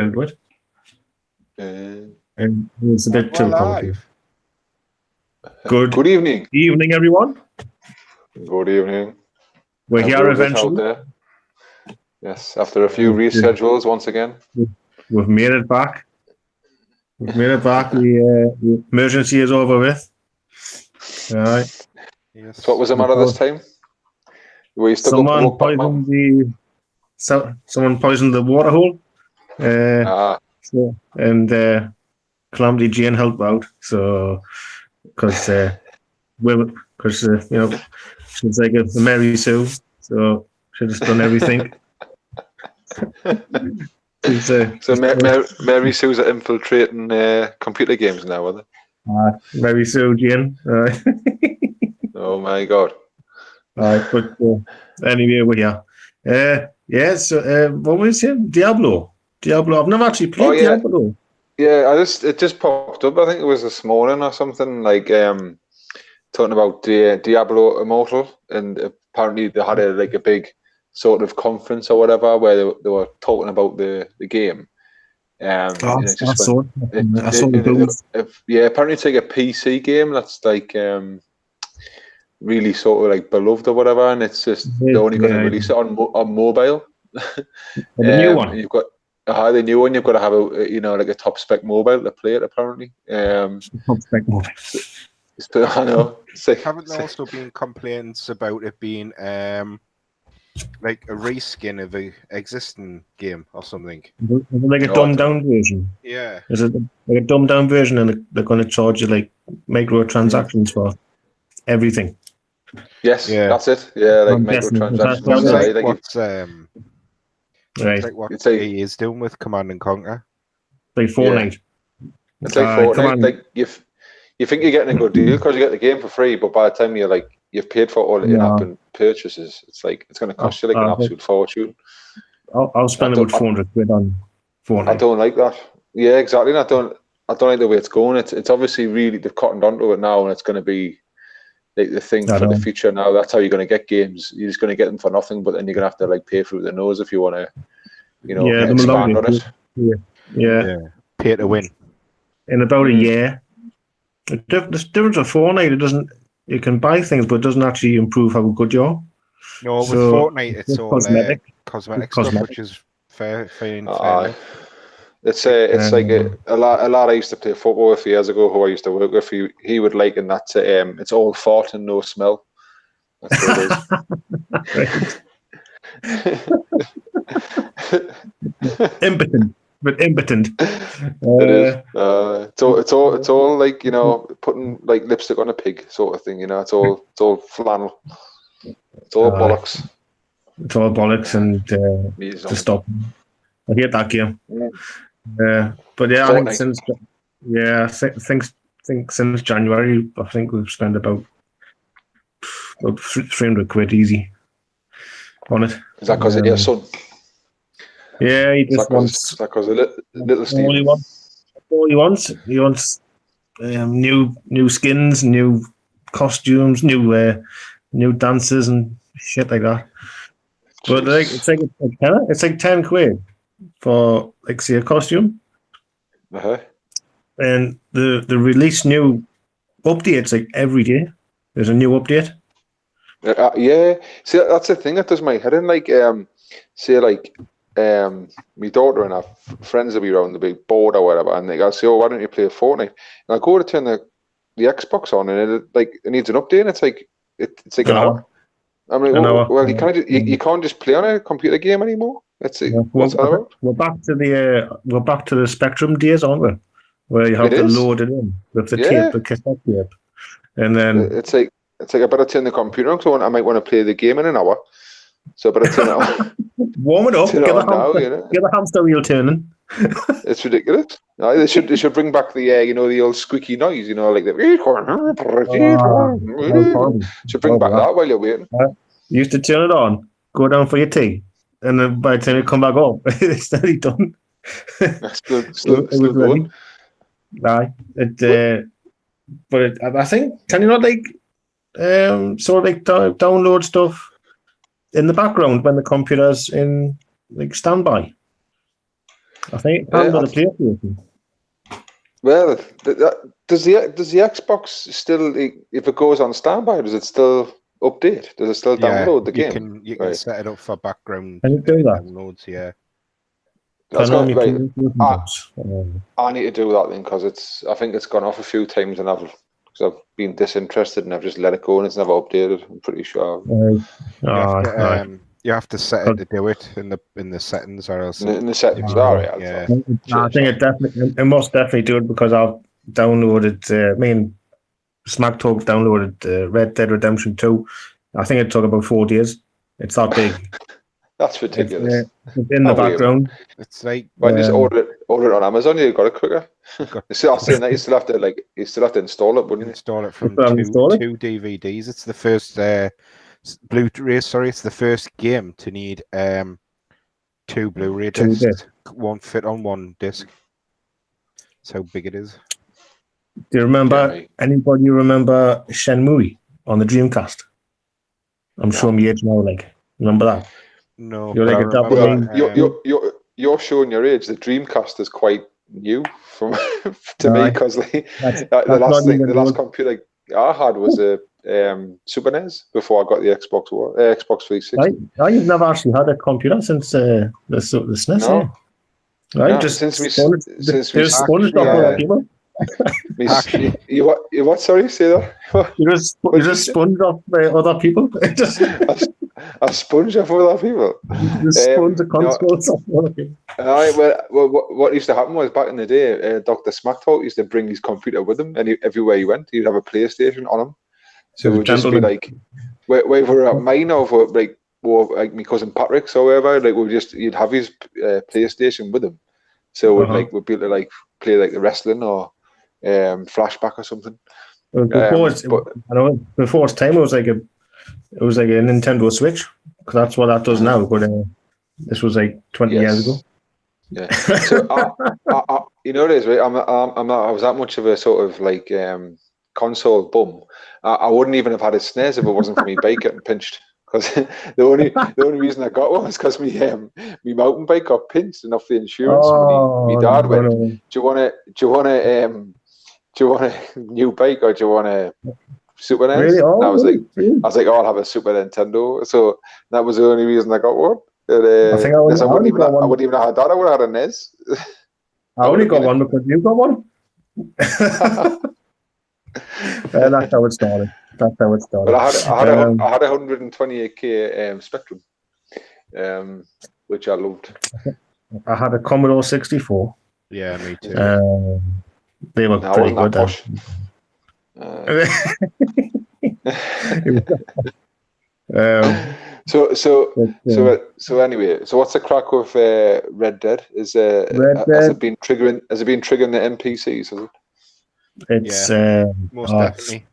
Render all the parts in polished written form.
into it. And it's a bit too complicated. Good evening. Evening, everyone. Good evening. We're here eventually. Yes, after a few reschedules once again. We've made it back. The emergency is over with. All right. Yes. So what was the matter this time? Were you stuck someone poisoned the water hole. And Calamity Jane helped out. So, because she's like a Mary Sue, so she just done everything. So Mary Sue's are infiltrating computer games now, are they? Mary Sue Jane. Oh my God. But anyway, we're here. So what was it? Diablo. I've never actually played Diablo. Yeah, it just popped up. I think it was this morning or something, like talking about Diablo Immortal, and apparently they had a big sort of conference or whatever where they were talking about the game. Apparently it's like a PC game that's like really sort of like beloved or whatever, and it's just they're only going to release it on mobile. The new one. You've got the new one. You've got to have a top spec mobile to play it. Apparently, top spec mobile. I know. Haven't there also been complaints about it being like a reskin of an existing game or something? Like a dumbed down version. Yeah. Is it like a dumbed down version, and they're going to charge you like microtransactions for everything? Yes, that's it. Yeah, like microtransactions. It's like what EA is doing with Command and Conquer. Like Fortnite. It's like Fortnite. Like you think you're getting a good deal because you get the game for free, but by the time you've paid for all the in-app purchases, it's like it's going to cost you like an absolute fortune. I'll spend about 400 quid on Fortnite. I don't like that. Yeah, exactly. I don't like the way it's going. It's obviously really they've cottoned onto it now, and it's going to be like the thing for the future now. That's how you're going to get games. You're just going to get them for nothing, but then you're going to have to like pay through the nose if you want to, expand on it. Yeah. Pay to win. In about a year. The difference with Fortnite, you can buy things, but it doesn't actually improve how good you are. No, with Fortnite, it's all cosmetic stuff, which is fair enough. It's like a lot I used to play football with years ago who I used to work with. He would liken that to it's all fart and no smell. That's what it is. Impotent. It is. It's all like putting like lipstick on a pig sort of thing. It's all flannel. It's all bollocks. It's all bollocks and to stop. I hate that game. But yeah, Fortnite. I think since January, I think we've spent about 300 quid easy on it. Is that because of your son? Yeah, he just wants. Is that because of little Steve? All he wants. He wants new skins, new costumes, new dances and shit like that. But it's like 10 quid for like say a costume. And the release new updates like every day. There's a new update. Yeah. See, that's the thing that does my head in. Like, my daughter and her friends will be around, they'll be bored or whatever, and they go, say, why don't you play Fortnite? And I go to turn the Xbox on, and it needs an update. And it's like an hour. I mean, well, you can't just play on a computer game anymore. What's that about? We're back to the Spectrum days, aren't we? Where you have to load it in with the tape, the cassette tape, and then it's like I better turn the computer on because I might want to play the game in an hour. So I better turn it on. Warm it up. Get the hamster wheel turning. It's ridiculous. No, they should bring back the old squeaky noise. Like the. Should bring back that while you're waiting. You used to turn it on, go down for your tea, and then by the time you come back up, it's nearly done. Still going. Aye, but I think, can you not download stuff in the background when the computer's in like standby? I think it's on the PlayStation. Well, does the Xbox still, if it goes on standby, does it still update? Does it still download the game? You can set it up for background Can you do that? downloads. Yeah. That's I know right. PlayStation does. I need to do that then because I think it's gone off a few times and I've been disinterested and I've just let it go and it's never updated. I'm pretty sure. You have to set it to do it in the settings, or else in the settings. yeah. I think it must definitely do it because I've downloaded. Smack Talk downloaded Red Dead Redemption 2. I think it took about 4 days. It's that big. That's ridiculous. It's in the background. It's like just order it on Amazon. You got it quicker. You still have to install it, wouldn't you? Install it from two DVDs. It's the first Blu-ray. Sorry, it's the first game to need 2 Blu-ray discs. Won't fit on one disc. That's how big it is. Do you remember? Anybody remember Shenmue on the Dreamcast? I'm sure my age now. Remember that? No, you're showing your age. The Dreamcast is quite new to me because the last computer I had was a Super NES before I got the Xbox 360. You've never actually had a computer since the SNES. No. Right, no, just since we sponged off other people. You what? Sorry, say that. You just sponge off other people. A sponge off other people. Sponge the consoles off other people. What used to happen was back in the day, Dr. Smacktalk used to bring his computer with him, and everywhere he went, he'd have a PlayStation on him. So it would just be like, where we were at mine or like my cousin Patrick's or wherever, you'd have his PlayStation with him. So we'd be able to play the wrestling or Flashback or something. Before its time, it was like a Nintendo Switch, because that's what that does now. But this was 20 years ago. Yeah. So you know what it is, right? I was that much of a sort of console bum. I wouldn't even have had a SNES if it wasn't for me bike getting pinched. Because the only reason I got one was because my mountain bike got pinched enough the insurance. My dad went, "Do you want a new bike or do you want a Super NES?" Really? And I was like, "I'll have a Super Nintendo." So that was the only reason I got one. I wouldn't even have had that. I would have had a NES. I only got one because you got one. That's how it started. But I had a 128K Spectrum, which I loved. I had a Commodore 64. Yeah, me too. They were pretty good. So anyway, so what's the crack with Red Dead? Has it been triggering the NPCs? Has it? It's most definitely.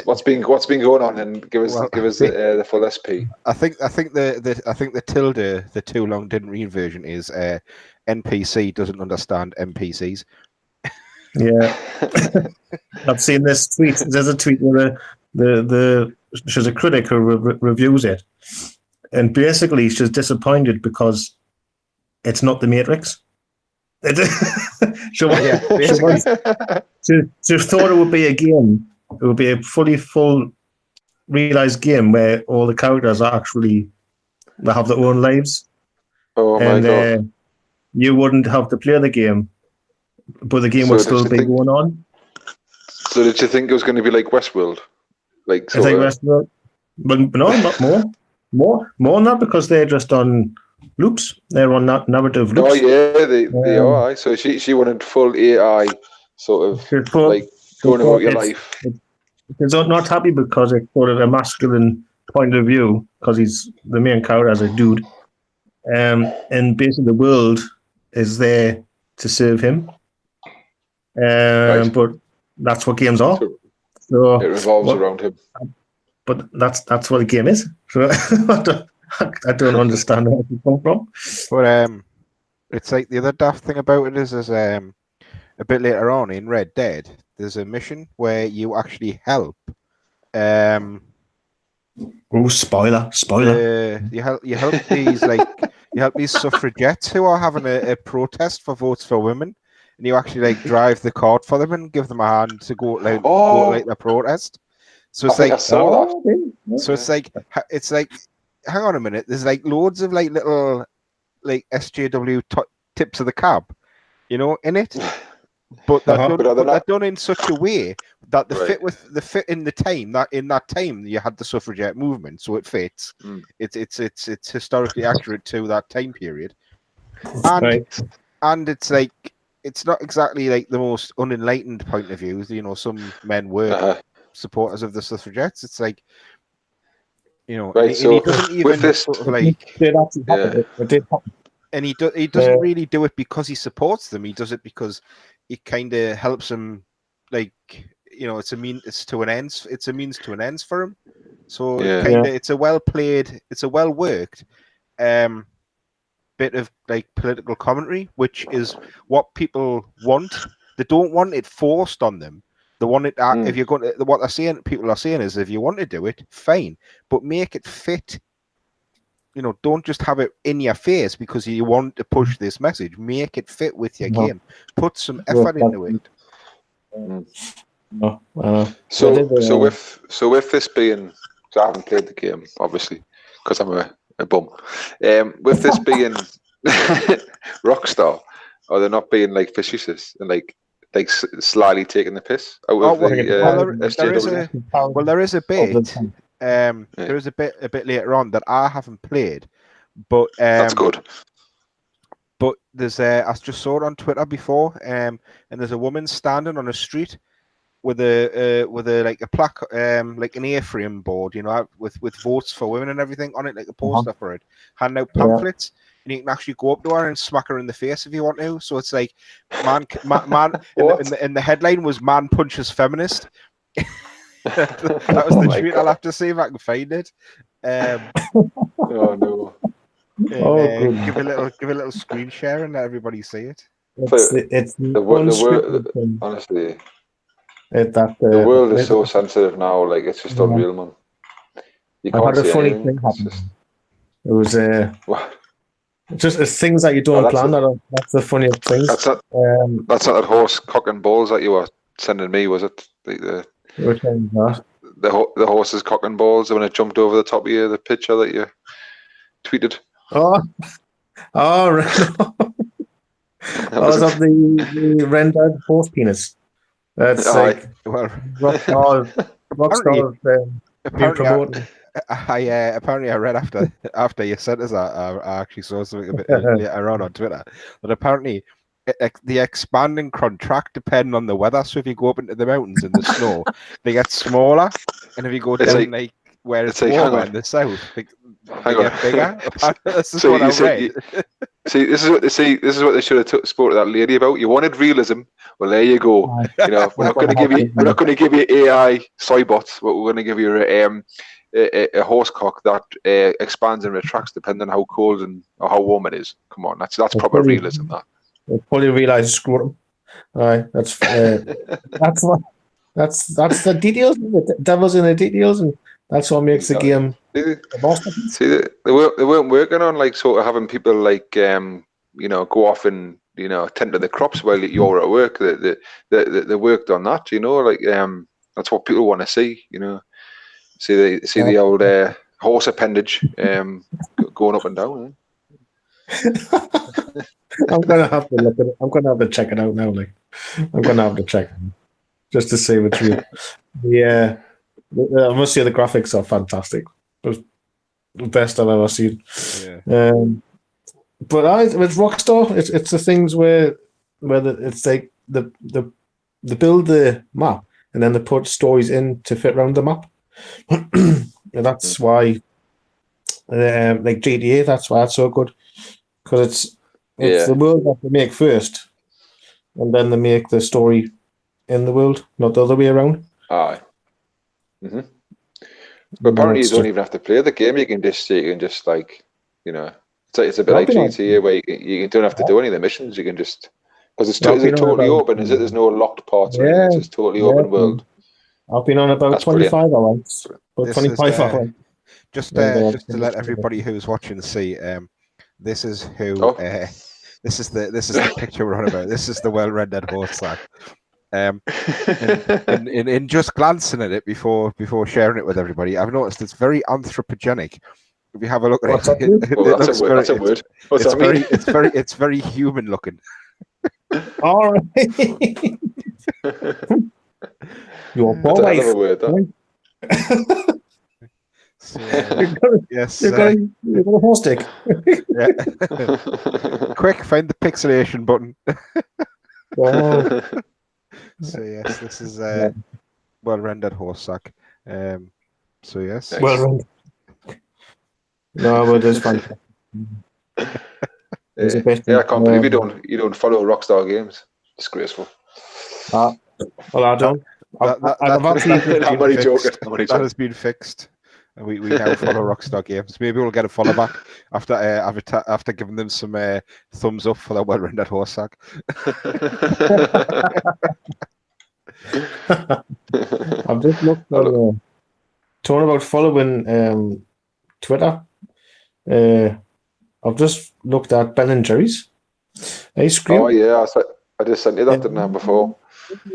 What's been going on, and give us the full SP. I think the tilde, the too long didn't read version is NPC doesn't understand NPCs. Yeah, I've seen this tweet. There's a tweet where she's a critic who reviews it, and basically she's disappointed because it's not the Matrix. She thought it would be a game. It would be a full realized game where all the characters are actually, they have their own lives. Oh my God. You wouldn't have to play the game, but the game would still be going on. So did you think it was going to be like Westworld? Westworld, but no, not more than that, because they're just on loops. They're on narrative loops. Oh yeah, they are. So she wanted full AI sort of going about your life. It's not happy because it's sort of a masculine point of view, because he's the main character as a dude, and basically the world is there to serve him. But that's what games are. So it revolves around him. But that's what the game is. So I don't understand where it come from. But it's like the other daft thing about it is a bit later on in Red Dead, there's a mission where you actually help. Spoiler! You help these You help these suffragettes who are having a protest for votes for women, and you actually like drive the cart for them and give them a hand to go like their protest. So it's I think I like saw that. so it's like hang on a minute. There's like loads of like little like SJW tips of the cab, you know, in it. But they're done in such a way that the fit in the time that in that time you had the suffragette movement, so it fits. It's historically accurate to that time period, and it's like it's not exactly like the most unenlightened point of view. You know, some men were supporters of the suffragettes. It's like, you know, right. and So he doesn't even with this, sort of like. And he doesn't really do it because he supports them. He does it because it kind of helps him, like, you know, it's a means to an end for him. So it's a well played, it's a well worked bit of like political commentary, which is what people want. They don't want it forced on them. They want it. If you're going to, what they're saying, people are saying is, if you want to do it, fine, but make it fit. You know, don't just have it in your face because you want to push this message. Make it fit with your game. Put some effort into it. So with this being, so I haven't played the game obviously because I'm a bum. With this being Rockstar, are they not being like facetious and like slyly taking the piss out of there is a bit. There is a bit later on that I haven't played, but that's good. But there's I just saw it on Twitter before, and there's a woman standing on a street with a like a plaque, like an A-frame board, you know, with votes for women and everything on it, like a poster for it, handing out pamphlets, and you can actually go up to her and smack her in the face if you want to. So it's like man, in the headline was "Man punches feminist." That was the tweet. I'll have to see if I can find it. Oh no! Give a little screen share and let everybody see it. It's honestly. The world is so sensitive now. Like it's just unreal, man. You can't see anything. It was it's things that you don't plan. That's the funniest things. That's not that horse cock and balls that you were sending me, was it? The horse's cock and balls when it jumped over the top of you, the picture that you tweeted. Right. That was of the rendered horse penis. That's like Rockstar apparently I read after you sent us that, I actually saw something a bit later on Twitter that apparently the expand and contract depending on the weather. So if you go up into the mountains in the snow, they get smaller, and if you go down like where it's warmer in the south, they get bigger. This is what I read. This is what they should have spoke to that lady about. You wanted realism. Well, there you go. You know, we're not going to give you AI soy bots, but we're going to give you a horse cock that expands and retracts depending on how cold or how warm it is. Come on, that's proper realism. That. We'll probably realise scrotum. Right, that's the details. The devil's in the details, and that's what makes the game. See, they weren't working on like sort of having people like you know, go off and, you know, tend to the crops while you're at work. They worked on that, you know, like that's what people want to see, you know. See the old horse appendage going up and down. I'm gonna have to look at it. I'm gonna have to check it out now. Like, I'm gonna have to check it just to see what's real. Yeah, I must say the graphics are fantastic. It was the best I've ever seen. Yeah. But with Rockstar, it's the things where it's like the build the map and then they put stories in to fit around the map, and that's why like GTA. That's why it's so good, because it's the world that they make first, and then they make the story in the world, not the other way around. Aye. Mm-hmm. But apparently you don't even have to play the game. You can just like, you know, it's a bit like GTA where you don't have to do any of the missions. You can just, because it's totally open. Is it? There's no locked parts. Yeah, it's just totally open world. I've been on about 25 hours. About 25 hours. Just to let everybody who's watching see, This is who. Oh. This is the picture we're on about. This is the well-rendered horse sack. In just glancing at it before sharing it with everybody, I've noticed it's very anthropogenic. If you have a look at What's it, that? Well, that's a word. What's that mean? It's very human looking. All right. Your That's a hell of a wife. word, that. So, Yes. You've got a horse stick. Yeah. Quick, find the pixelation button. Oh. So yes, this is well-rendered horse sack. So yes. Nice. Well rendered. No, but it's fun. Yeah, I can't believe you don't follow Rockstar Games. Disgraceful. Well, I don't. That has been fixed. And we now follow Rockstar Games. Maybe we'll get a follow back after giving them some thumbs up for that well-rendered horse sack. I've just looked on talking about following Twitter. I've just looked at Ben and Jerry's ice cream. Oh yeah, I just sent you that, didn't I, before?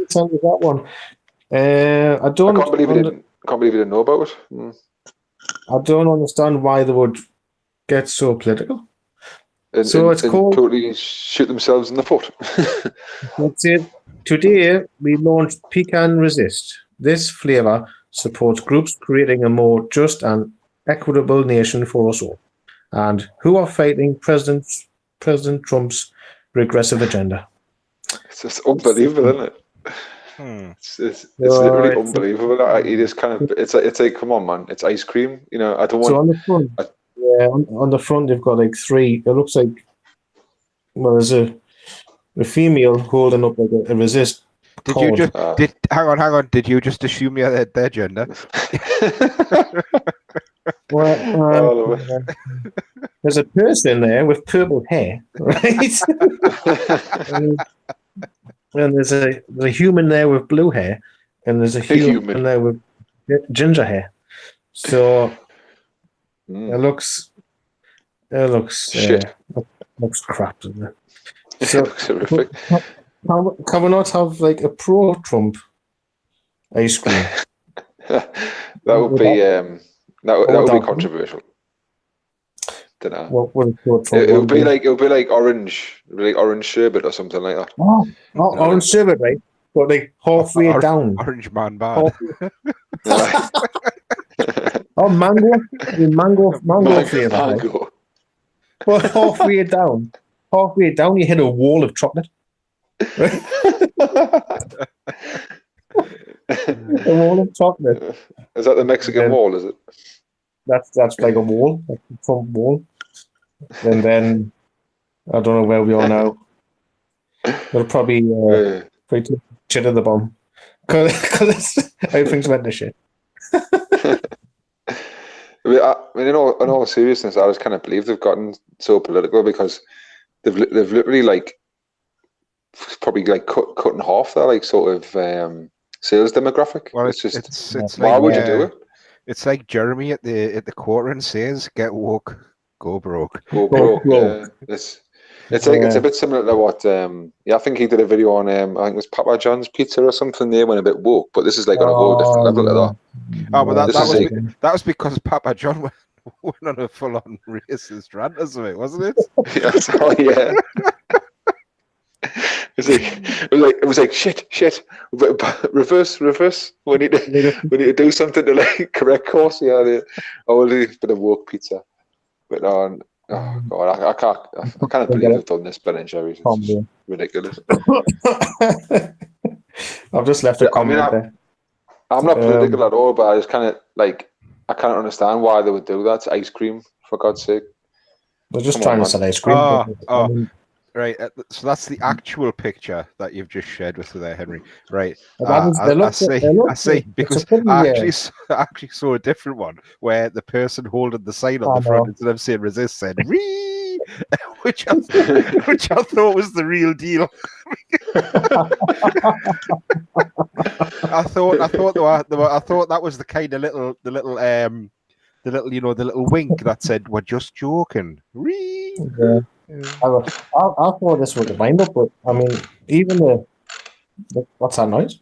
Send you that one. I can't believe you didn't know about it. I don't understand why they would get so political. It's called totally shoot themselves in the foot. That's it. Today we launched Pecan Resist. This flavor supports groups creating a more just and equitable nation for us all, and who are fighting President Trump's regressive agenda. It's just unbelievable, isn't it? It's literally unbelievable. You just kind of it's like come on, man, it's ice cream. You know, I don't want. So on the front, on the front they've got like three. It looks like there's a female holding up like a resist. Did you just hang on? Did you just assume you had their gender? Well, there's a person there with purple hair, right? And there's a human there with blue hair, and there's a human there with ginger hair. So it looks shit. Looks crap, doesn't it? So it looks horrific. Can we not have like a pro-Trump ice cream? that would be controversial. Don't know. What would it would be like orange sherbet or something like that. Orange sherbet, right? But like halfway down. Orange man bad. Mango flavor. Mango. Right? Well, halfway down, you hit a wall of chocolate. Right? A wall of chocolate. Is that the Mexican wall? Is it? That's like a wall, like a Trump wall. And then I don't know where we are now. We'll probably shit at the bomb because everything's went to shit. I mean, in all seriousness, I just kind of believe they've gotten so political because they've literally like probably like cut in half their like sort of sales demographic. Well, it's why like, would you do it? It's like Jeremy at the quartering says, "Get woke, go broke." Go broke. Yeah. It's a bit similar to what I think he did a video on I think it was Papa John's Pizza or something. They went a bit woke, but this is like on a whole different level of that. Oh, but that was because Papa John went on a full-on racist rant or something, wasn't it? Yeah. It was like shit. Reverse. We need to do something to like correct course. Yeah, a bit of woke pizza. But oh God, I can't believe they've done this. Ben and Jerry's, it's just ridiculous. I've just left a comment there. I'm not political at all, but I just kind of like I can't understand why they would do that. It's ice cream, for God's sake. They're just trying to sell ice cream. Right, so that's the actual picture that you've just shared with me there, Henry. Right, I see, because I actually saw a different one where the person holding the sign on the front instead of saying resist said "Ree," which I thought was the real deal. I thought that was the kind of little wink that said, "We're just joking." Ree. Yeah. I thought this was a wind up, but I mean, even what's that noise?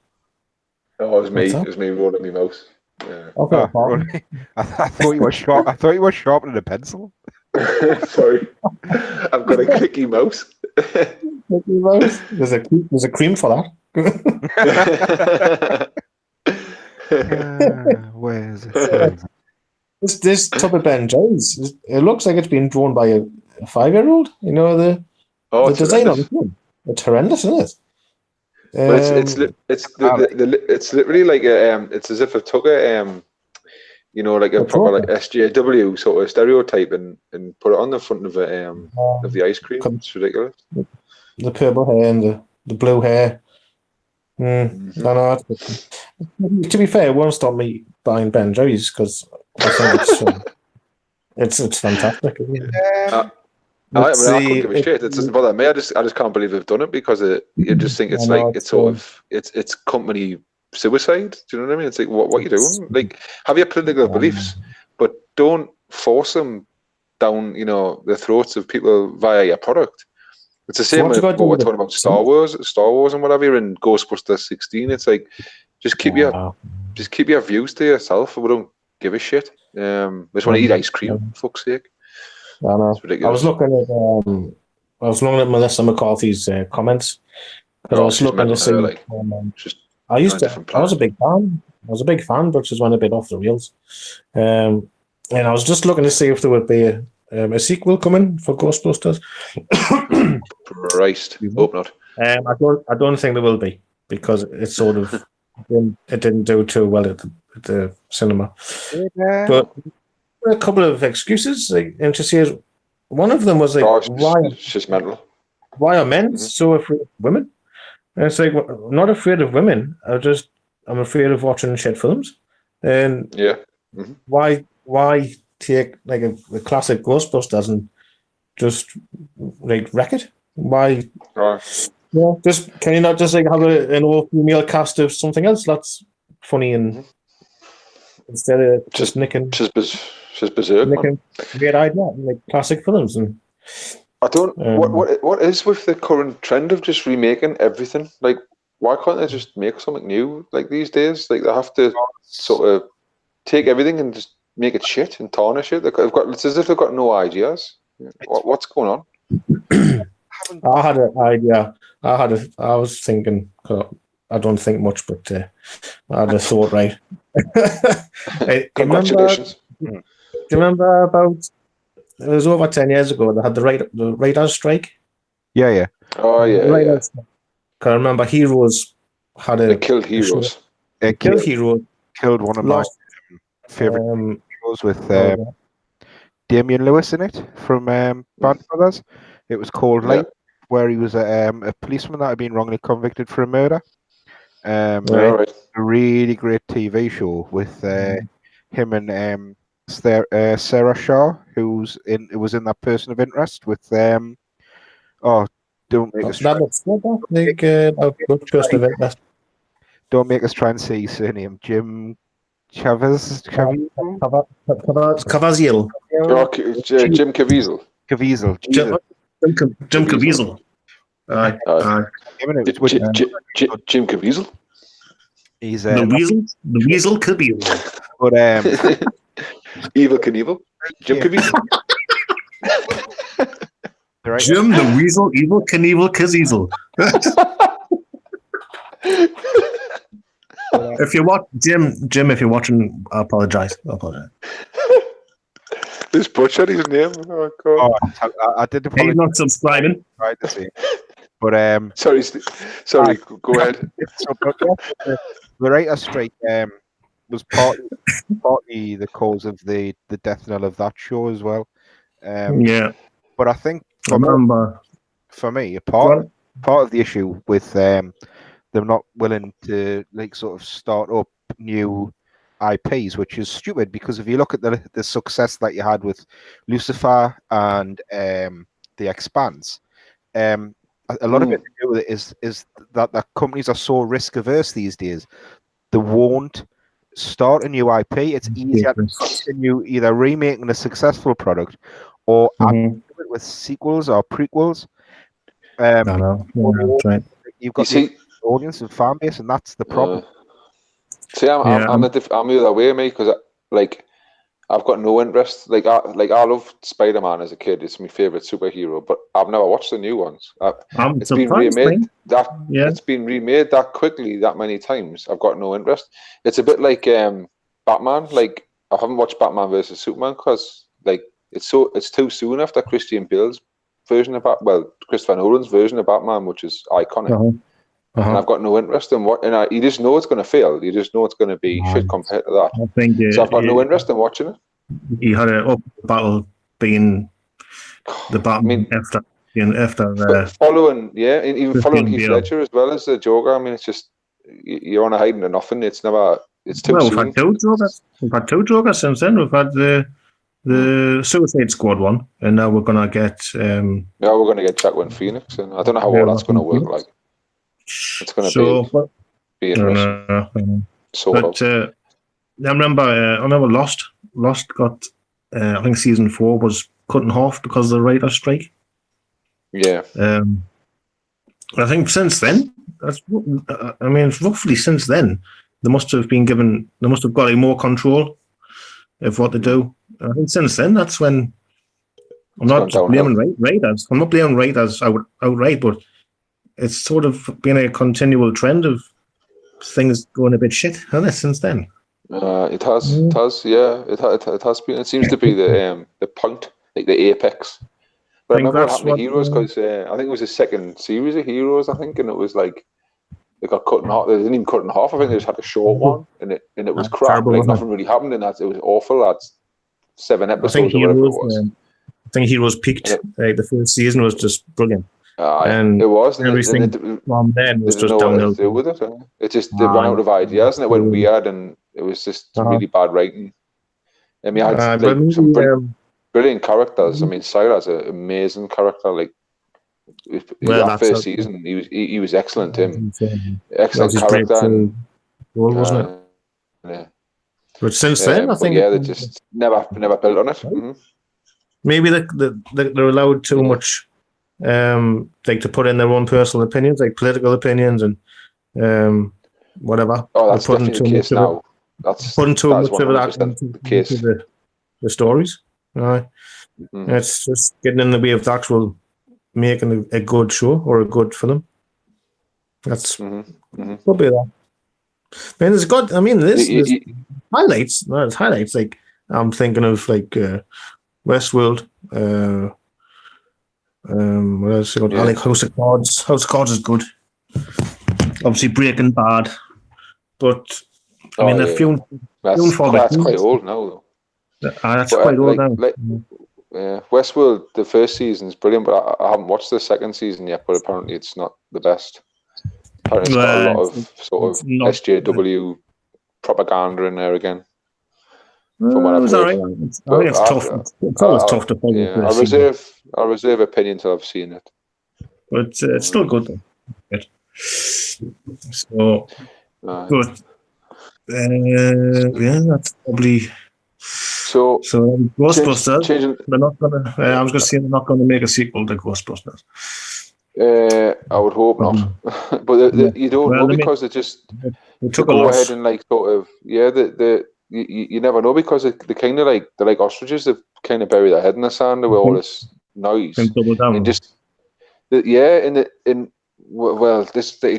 Oh, it was me. What's that? It was me rolling my mouse. Yeah. Okay, Right. I thought you were sharp. I thought you were sharpening a pencil. Sorry, I've got a clicky mouse. There's a cream for that. Where is it? This tub of Ben Jerry's, it looks like it's been drawn by a 5-year-old. You know the Oh, it's design on horrendous. the film. It's horrendous, isn't it? But it's literally like it's as if it took a like a proper like SJW sort of stereotype and put it on the front of the ice cream. It's ridiculous. The purple hair and the blue hair. No. To be fair, it won't stop me buying Ben Jerry's because I think it's fantastic. Isn't it? I couldn't give a shit. It doesn't bother me. I just can't believe they've done it because you just think it's company suicide. Do you know what I mean? It's like what are you doing? Like, have your political beliefs, but don't force them down the throats of people via your product. It's the same with what we're talking about Star Wars and whatever in Ghostbusters 16. It's like just keep your views to yourself. We don't give a shit. We just want to eat ice cream. For fuck's sake. I know. I was looking at Melissa McCarthy's comments. I was looking to see. I was a big fan. I was a big fan, but just went a bit off the rails. And I was just looking to see if there would be a sequel coming for Ghostbusters. Christ, hope not. I don't think there will be because it's sort of it didn't do too well at the cinema. Yeah. But a couple of excuses, and to see one of them was like, it's just mental. Why are men so afraid of women? And it's like, I'm not afraid of women. I'm afraid of watching shit films. And why take like a classic Ghostbusters and just like wreck it? Why? Just can you not just like have an all-female cast of something else that's funny and instead of just nicking berserk, nicking great idea like classic films and. I don't. What is with the current trend of just remaking everything? Like, why can't they just make something new? Like these days, like they have to sort of take everything and just make it shit and tarnish it. It's as if they've got no ideas. What's going on? I had an idea. I was thinking. I don't think much, but I had a thought. Right. Congratulations. Do you remember about? It was over 10 years ago. They had the writers' strike. Yeah. Oh yeah. I remember Heroes had They killed Heroes. Killed one of my favorite heroes with Damian Lewis in it from Band Brothers. It was called Light, where he was a policeman that had been wrongly convicted for a murder. A really great TV show with him and Sarah Shaw, who was in that Person of Interest with don't make us don't make us try and say his surname. Jim Caviezel. Jim Caviezel. Jim Caviezel. Jim Caviezel. He's the Weasel Caviezel. But Evil Knievel. Jim Caviezel. Right. Jim the Weasel, Evil Knievel Caviezel. If you watch Jim, if you're watching, I apologize. This butchered his name. Oh God! I did apologize. He's not subscribing. Right to see. But sorry. Go ahead. The writer's strike was partly the cause of the death knell of that show as well. But I think for me, a part of the issue with them not willing to like sort of start up new IPs, which is stupid because if you look at the success that you had with Lucifer and The Expanse, a lot of it to do with it is that companies are so risk averse these days. They won't start a new IP. It's easier to continue either remaking a successful product or do it with sequels or prequels. I know. Yeah, right. You've got the audience and fan base, and that's the problem. See, I'm the other way, mate, because like I've got no interest. Like I love Spider-Man as a kid; it's my favorite superhero. But I've never watched the new ones. It's been remade It's been remade that quickly, that many times. I've got no interest. It's a bit like Batman. Like I haven't watched Batman versus Superman because like it's too soon after Christian Bale's version of Christopher Nolan's version of Batman, which is iconic. And I've got no interest in you just know it's going to fail. You just know it's going to be shit compared to that. I think, so I've got no interest in watching it. He had an uphill battle being the Batman after following Heath Ledger as well as the Joker. I mean, it's just you're on a hiding to nothing. It's too soon. We've had two Jokers. We've had two Jokers since then. We've had the Suicide Squad one, and now we're gonna get. We're gonna get Joaquin Phoenix, and I don't know how all that's gonna work. Like, it's gonna be interesting. I remember Lost. Lost got. I think season 4 was cut in half because of the writer's strike. Yeah. I think since then, roughly since then, they must have got more control of what they do. I think since then, that's when I'm not blaming writers. I'm not blaming writers outright, but it's sort of been a continual trend of things going a bit shit, hasn't it, since then? It has, yeah. It has been. It seems to be the point, like the apex. But I remember what happened to Heroes because I think it was the second series of Heroes. I think, and it was like they got cut in half. They didn't even cut in half. I think they just had a short one, and it was crap. Terrible, like nothing really happened in that. It was awful. That's 7 episodes or whatever it was. I think Heroes peaked. Like the first season was just brilliant. And it was. Everything from then was just downhill. To do with it. It just they ran out of ideas, and it went weird, and it was just really bad writing. I mean, I had some brilliant characters. I mean, Sila's an amazing character. Like that first season, he was excellent. Excellent character. Wasn't it? Yeah. But since then, I think they just never built on it. Mm-hmm. Maybe they're allowed too much. Like to put in their own personal opinions, like political opinions and whatever. Oh, that's definitely the case now. Putting too much of that into the stories. Right? It's just getting in the way of the actual making a good show or a good film. That's probably that. Man, it's good. I mean, there's highlights. No, it's highlights. Like I'm thinking of like Westworld. What else? I like House of Cards. House of Cards is good. Obviously, Breaking Bad, but I mean, that's quite old now, though. That's quite old now. Westworld, the first season is brilliant, but I haven't watched the second season yet. But apparently, it's not the best. Apparently, it's got a lot of sort of SJW propaganda in there again. From what I've heard. It's tough. It's always tough to follow. Yeah, I'll reserve opinion until I've seen it. But it's still good though. Good. So, but that's probably. So Ghostbusters. They're not gonna. I was going to say they're not going to make a sequel to Ghostbusters. I would hope not. But you don't know because they took go ahead and like sort of you never know because they kind of they're like ostriches. They kind of bury their head in the sand with all this noise and just it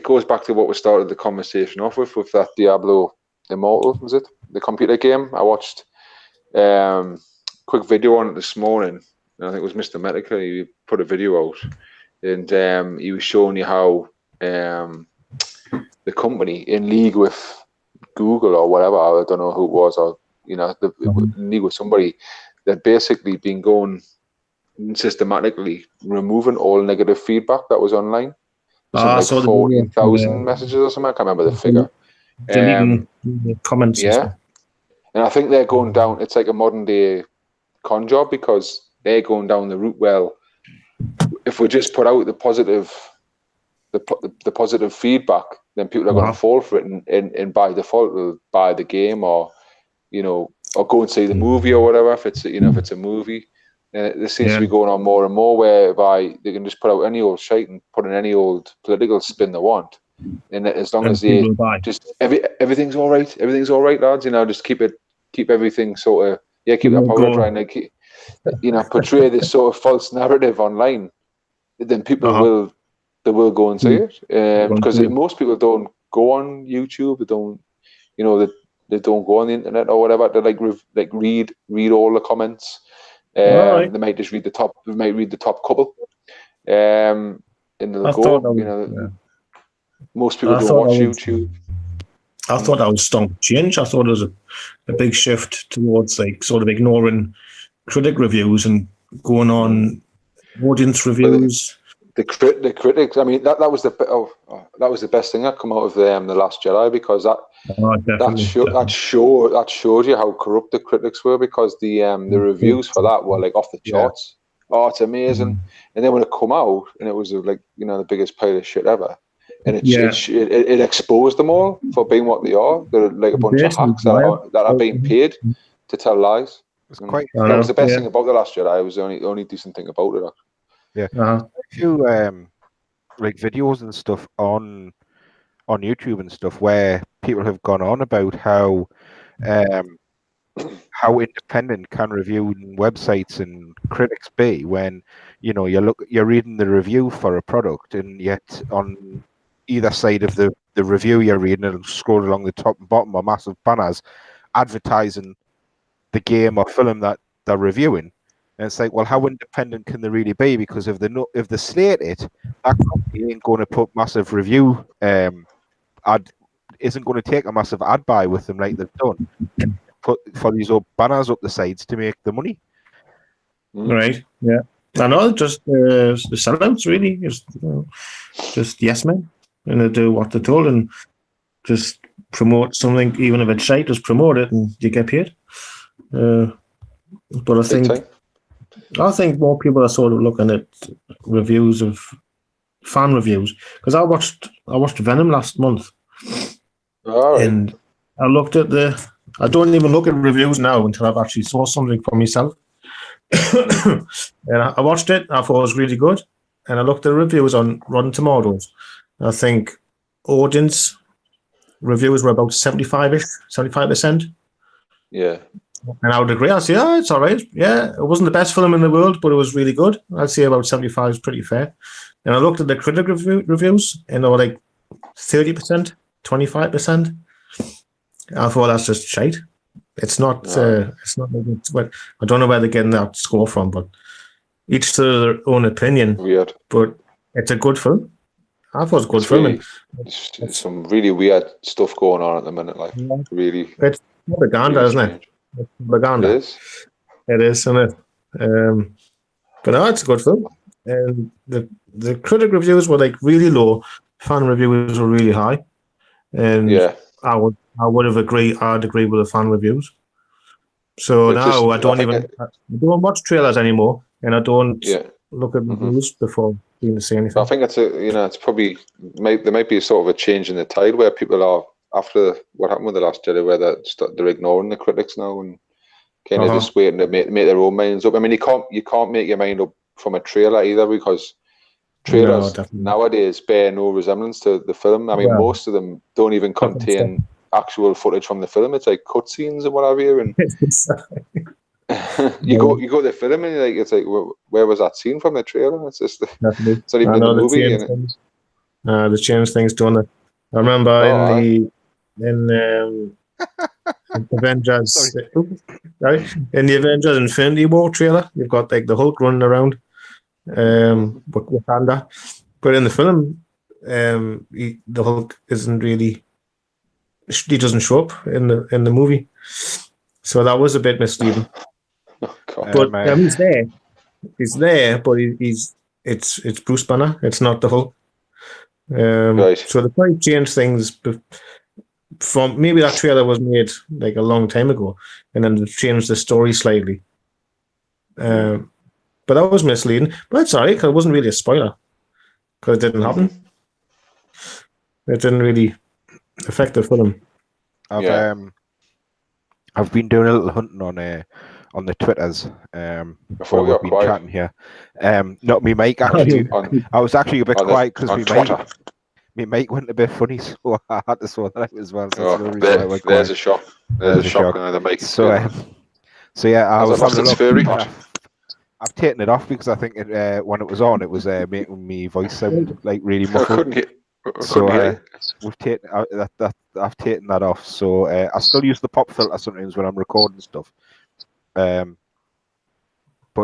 goes back to what we started the conversation off with that Diablo Immortal, was it the computer game? I watched quick video on it this morning, and I think it was Mr. Medica. He put a video out, and he was showing you how the company in league with Google or whatever, I don't know who it was, or in league with somebody that basically been going systematically removing all negative feedback that was online. Like 14,000 messages or something. I can't remember the figure. Deleting comments. Yeah, and I think they're going down. It's like a modern day con job because they're going down the route. Well, if we just put out the positive feedback, then people are going to fall for it, and by default will buy the game or go and see the movie or whatever. If it's a movie, This seems to be going on more and more, whereby they can just put out any old shite and put in any old political spin they want, and as long as they just everything's all right, lads. Just keep everything sort of keep that powder dry, and like, portray this sort of false narrative online. Then people will go and see it, because most people don't go on YouTube. They don't, they don't go on the internet or whatever. They read all the comments. They might just read the top. They might read the top couple. And they'll go. Most people don't watch YouTube. I thought that was strong change. I thought it was a big shift towards sort of ignoring critic reviews and going on audience reviews. The critics. I mean, that was the best thing that come out of the Last Jedi, because that showed you how corrupt the critics were, because the reviews for that were like off the charts. Oh, it's amazing! And then when it come out, and it was like the biggest pile of shit ever, and it exposed them all for being what they are. They're like a bunch of hacks that are being paid to tell lies. That was the best thing about the Last Jedi. It was the only decent thing about it. Yeah, a few like videos and stuff on YouTube and stuff where people have gone on about how independent can reviewing websites and critics be when you're reading the review for a product, and yet on either side of the review you're reading, and scroll along the top and bottom are massive banners advertising the game or film that they're reviewing. And it's like, well, how independent can they really be? Because if they slate it, that company ain't going to put massive review isn't going to take a massive ad buy with them like they've done. Put for these old banners up the sides to make the money. Right. Yeah. I know. Just the sellouts really. Just yes men, and they do what they're told, and just promote something, even if it's shite. Just promote it, and you get paid. But I think more people are sort of looking at reviews of fan reviews, because I watched Venom last month, and I looked at I don't even look at reviews now until I've actually saw something for myself. And I watched it. I thought it was really good, and I looked at the reviews on Rotten Tomatoes. I think audience reviews were about 75%. Yeah. And I would agree. I'd say, it's all right. Yeah, it wasn't the best film in the world, but it was really good. I'd say about 75 is pretty fair. And I looked at the critic reviews, and they were like 30%, 25%. I thought that's just shite. It's not. It's not. But I don't know where they're getting that score from. But each to their own opinion. Weird. But it's a good film. I thought it was a good film. It's some really weird stuff going on at the minute. Like really. It's propaganda, isn't it? It's propaganda. It is, isn't it? But no, it's a good film. And the critic reviews were like really low. Fan reviews were really high. And I would have agreed. I'd agree with the fan reviews. So now I don't watch trailers anymore, and I don't look at reviews before being to say anything. I think it's probably there might be a sort of a change in the tide where people are, after what happened with The Last Jedi, where they're ignoring the critics now and kind of just waiting to make their own minds up. I mean, you can't make your mind up from a trailer either, because trailers nowadays bear no resemblance to the film. I mean, most of them don't even contain actual footage from the film. It's like cutscenes and what have you. And you go to the film and it's like, where was that scene from the trailer? It's just it's not even in the movie. They changed things, don't they? I remember in Avengers, in the Avengers Infinity War trailer, you've got like the Hulk running around Wakanda, but in the film, the Hulk isn't really. He doesn't show up in the movie, so that was a bit misleading. But he's there. He's there, but it's Bruce Banner. It's not the Hulk. So they probably changed things. From maybe that trailer was made like a long time ago, and then they changed the story slightly. But that was misleading. But it's alright, because it wasn't really a spoiler, because it didn't happen. It didn't really affect the film. I've been doing a little hunting on the Twitters. Before we got quiet. Chatting here. Not me, Mike. Actually, I was actually a bit quiet because me mate went a bit funny, so I had to sort that out as well. So there's a shock. There's a shock. So yeah, I was having a look. I've taken it off because I think when it was on, it was making me voice sound like really muffled. We've taken I've taken that off. So I still use the pop filter sometimes when I'm recording stuff. But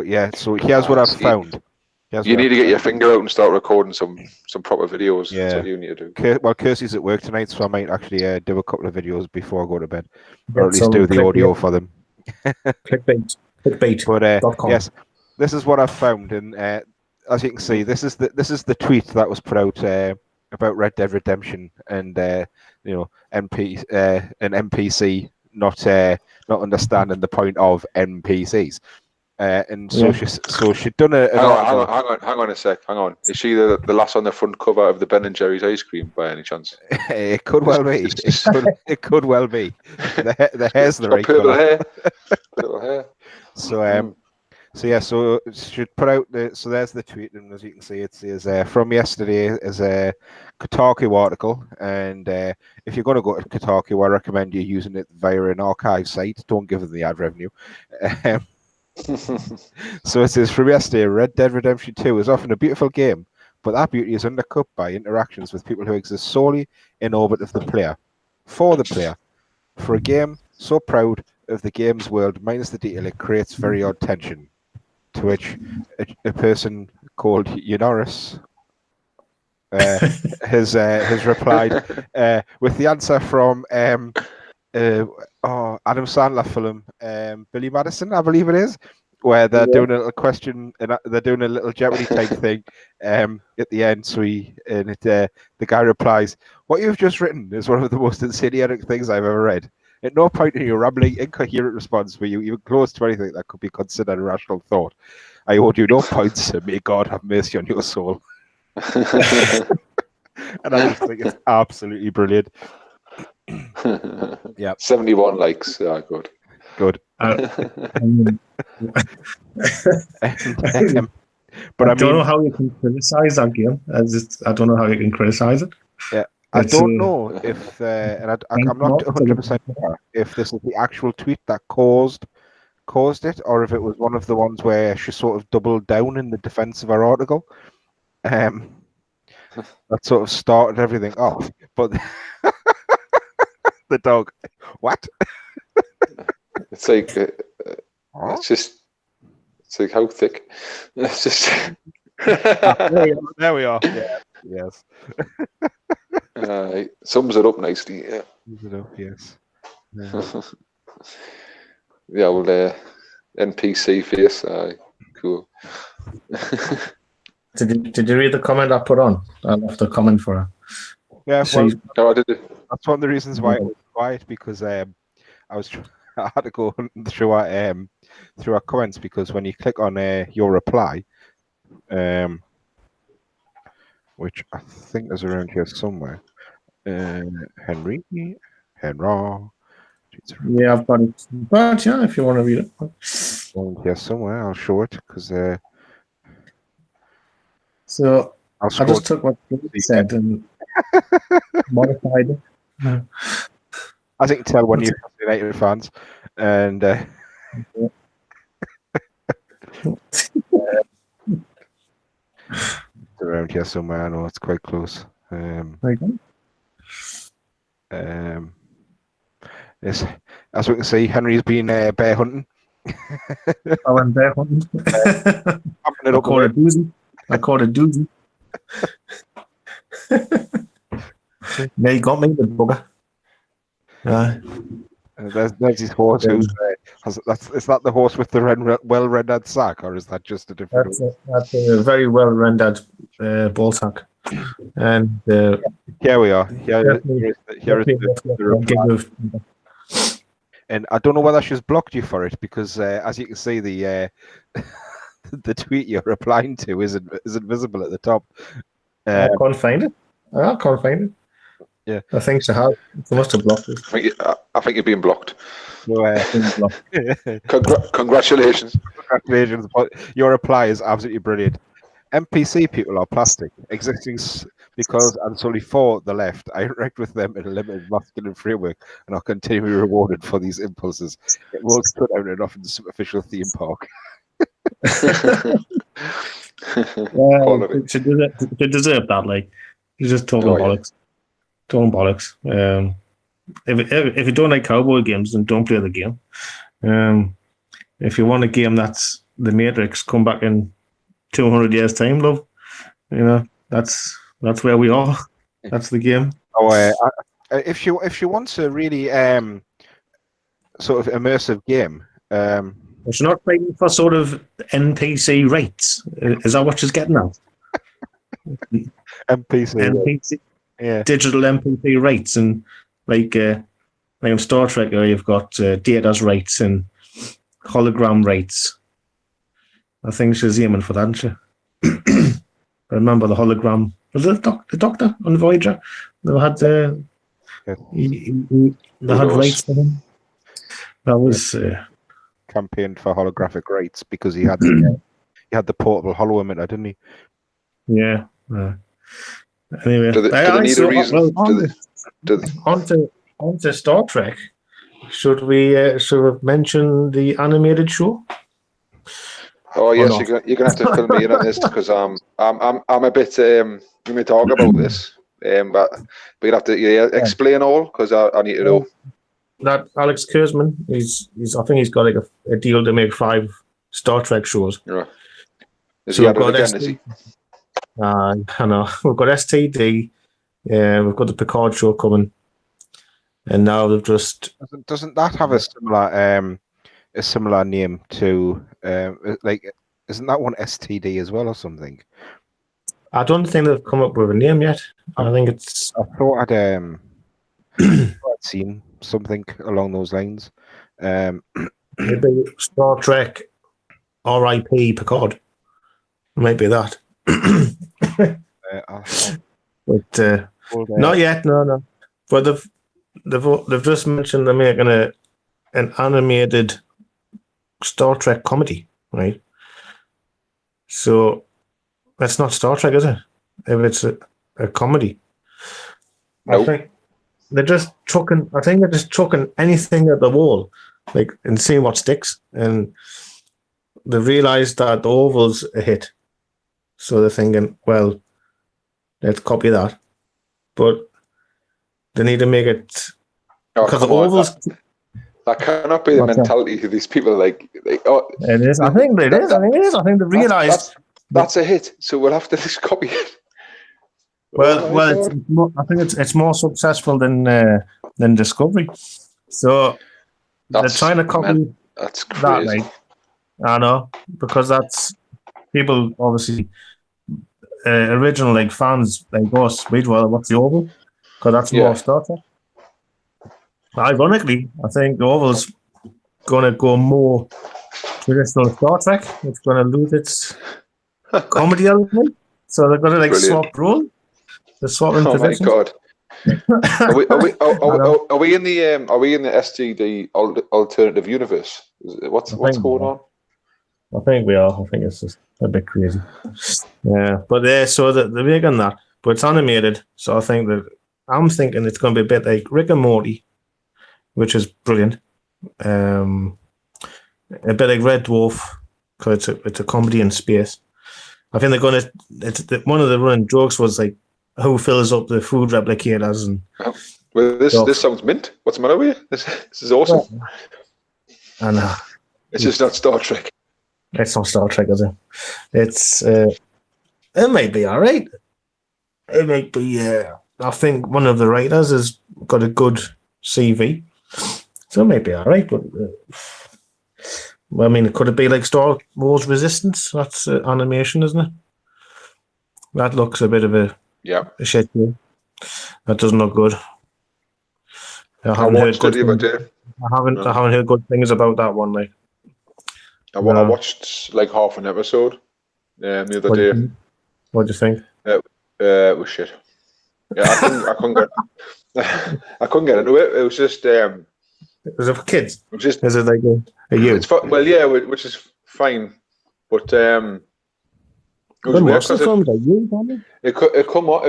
yeah, so here's what I've found. You need to get your finger out and start recording some proper videos. Yeah. That's what you need to do. Well, Kirsty's at work tonight, so I might actually do a couple of videos before I go to bed, or at least do the audio for them. Clickbait. But yes, this is what I've found, and as you can see, this is the tweet that was put out about Red Dead Redemption, and an NPC not understanding the point of NPCs. And so she'd done a. Hang on a sec. Hang on. Is she the lass on the front cover of the Ben and Jerry's ice cream by any chance? It could well be. It could well be. The hair's the right colour. Purple hair. So she'd put out so there's the tweet, and as you can see, it says from yesterday is a Kotaku article, and if you're going to go to Kotaku, I recommend you using it via an archive site. Don't give them the ad revenue. So it says from yesterday, Red Dead Redemption 2 is often a beautiful game, but that beauty is undercut by interactions with people who exist solely in orbit of the player, for the player. For a game so proud of the game's world minus the detail, it creates very odd tension. To which a person called Eunorus has replied with the answer from Adam Sandler film, Billy Madison, I believe it is, where they're doing a little question and they're doing a little Jeopardy type thing at the end. So the guy replies, "What you've just written is one of the most incendiary things I've ever read. At no point in your rambling, incoherent response were you even close to anything that could be considered a rational thought. I owed you no points, and may God have mercy on your soul." And I just think it's absolutely brilliant. Yeah, 71 likes. Yeah, good. But I don't know how you can criticize that game. I don't know how you can criticize it. Yeah, I don't know if, and I'm not 100% sure if this is the actual tweet that caused it, or if it was one of the ones where she sort of doubled down in the defense of her article. That sort of started everything off. But the dog, what? It's like it's like how thick. It's just there we are. Yeah. Yes. Sums it up nicely. Yeah. Sums it up. Yes. Yeah. Well, NPC face. Cool. Did you read the comment I put on? I left a comment for her. Yeah. Well, no, I did. That's one of the reasons why it was quiet, because I had to go through our comments, because when you click on your reply, which I think is around here somewhere, Henry. Yeah, I've got it. But yeah, if you want to read it, around here somewhere, I'll show it, because so I just took what you said and modified it. As you can tell, when you're United fans, and it's around here somewhere. I know it's quite close. Yes, as we can see, Henry's been bear hunting. I went bear hunting. I caught a doozy. Now you got me, the bugger. There's his horse. Is that the horse with the well-rendered sack, or is that just a different? That's a very well-rendered ball sack. And here we are. Here is the reply. And I don't know whether she's blocked you for it, because as you can see, the the tweet you're replying to isn't visible at the top. I can't find it. Yeah, I think she has. She must have blocked it. I think you're being blocked. So, Congratulations. congratulations. Your reply is absolutely brilliant. NPC people are plastic, existing because and solely for the left. I interact with them in a limited masculine framework and are continually rewarded for these impulses. It won't put out enough in the superficial theme park. They deserve that. Like, you're just talking bollocks. Talking bollocks. If you don't like cowboy games, then don't play the game. If you want a game that's the Matrix, come back in 200 years' time, love. You know, that's where we are. That's the game. If you want a really sort of immersive game, it's not fighting for sort of NPC rights. Is that what she's getting at? NPC, yeah, digital NPC rights, and like in Star Trek, you've got Data's rights and hologram rights. I think she's aiming for that, isn't she? I remember the hologram. Was it the Doctor on Voyager? They had they had rights for him. That was campaigned for holographic rights because he had the portable hollow emitter, didn't he? Yeah. Anyway, do they need a reason? Onto Star Trek. Should we mention the animated show? Oh yes, you're gonna have to fill me in on this because I'm a bit. We may talk about this, but you have to explain all because I need to know. That Alex Kurzman, I think he's got like a deal to make 5 Star Trek shows. Right. Is he at it again? Is he? I know. We've got STD. We've got the Picard show coming, and now they've just. Doesn't that have a similar name to like? Isn't that one STD as well or something? I don't think they've come up with a name yet. I think it's. I thought I'd seen something along those lines. Maybe Star Trek R.I.P. Picard. Maybe that. But not yet. No. But they've just mentioned they're making an animated Star Trek comedy, right? So that's not Star Trek, is it? If it's a comedy, nope. I think they're just chucking anything at the wall, like, and seeing what sticks. And they realised that the Oval's a hit, so they're thinking, well, let's copy that. But they need to make it because the Oval's. That cannot be the mentality of these people. Like it is. I think it is. I think they realised that's a hit, so we'll have to just copy it. Well, I think it's more successful than Discovery. So they're trying to copy. That's crazy. That, I know, because that's people obviously original like fans like us. We'd rather watch the Oval because that's more Star Trek. Ironically, I think the Oval's going to go more traditional Star Trek. It's going to lose its comedy element, so they're going to swap role. They're swapping positions. Oh my god! Are we in the STD alternative universe? What's going on? I think we are. I think it's just a bit crazy. Yeah, but so they're making that, but it's animated. So I'm thinking it's going to be a bit like Rick and Morty, which is brilliant. A bit like Red Dwarf, because it's a comedy in space. I think they're going to. One of the running jokes was like, who fills up the food replicators and. Well, this sounds mint. What's the matter with you? This is awesome. I know. It's just not Star Trek. It's not Star Trek, is it? It's it might be all right. It might be. I think one of the writers has got a good CV, so it might be all right. But I mean, could it be like Star Wars Resistance? That's animation, isn't it? That looks a bit of a shit show. That doesn't look good. I haven't heard good things about that one. Like, I watched like half an episode the other day. What do you think? It was shit. Yeah, I couldn't get into it. It was just Is it for kids? Just, is it like a you? Well, yeah, which is fine, but it was When weird was the film? Like you, it come on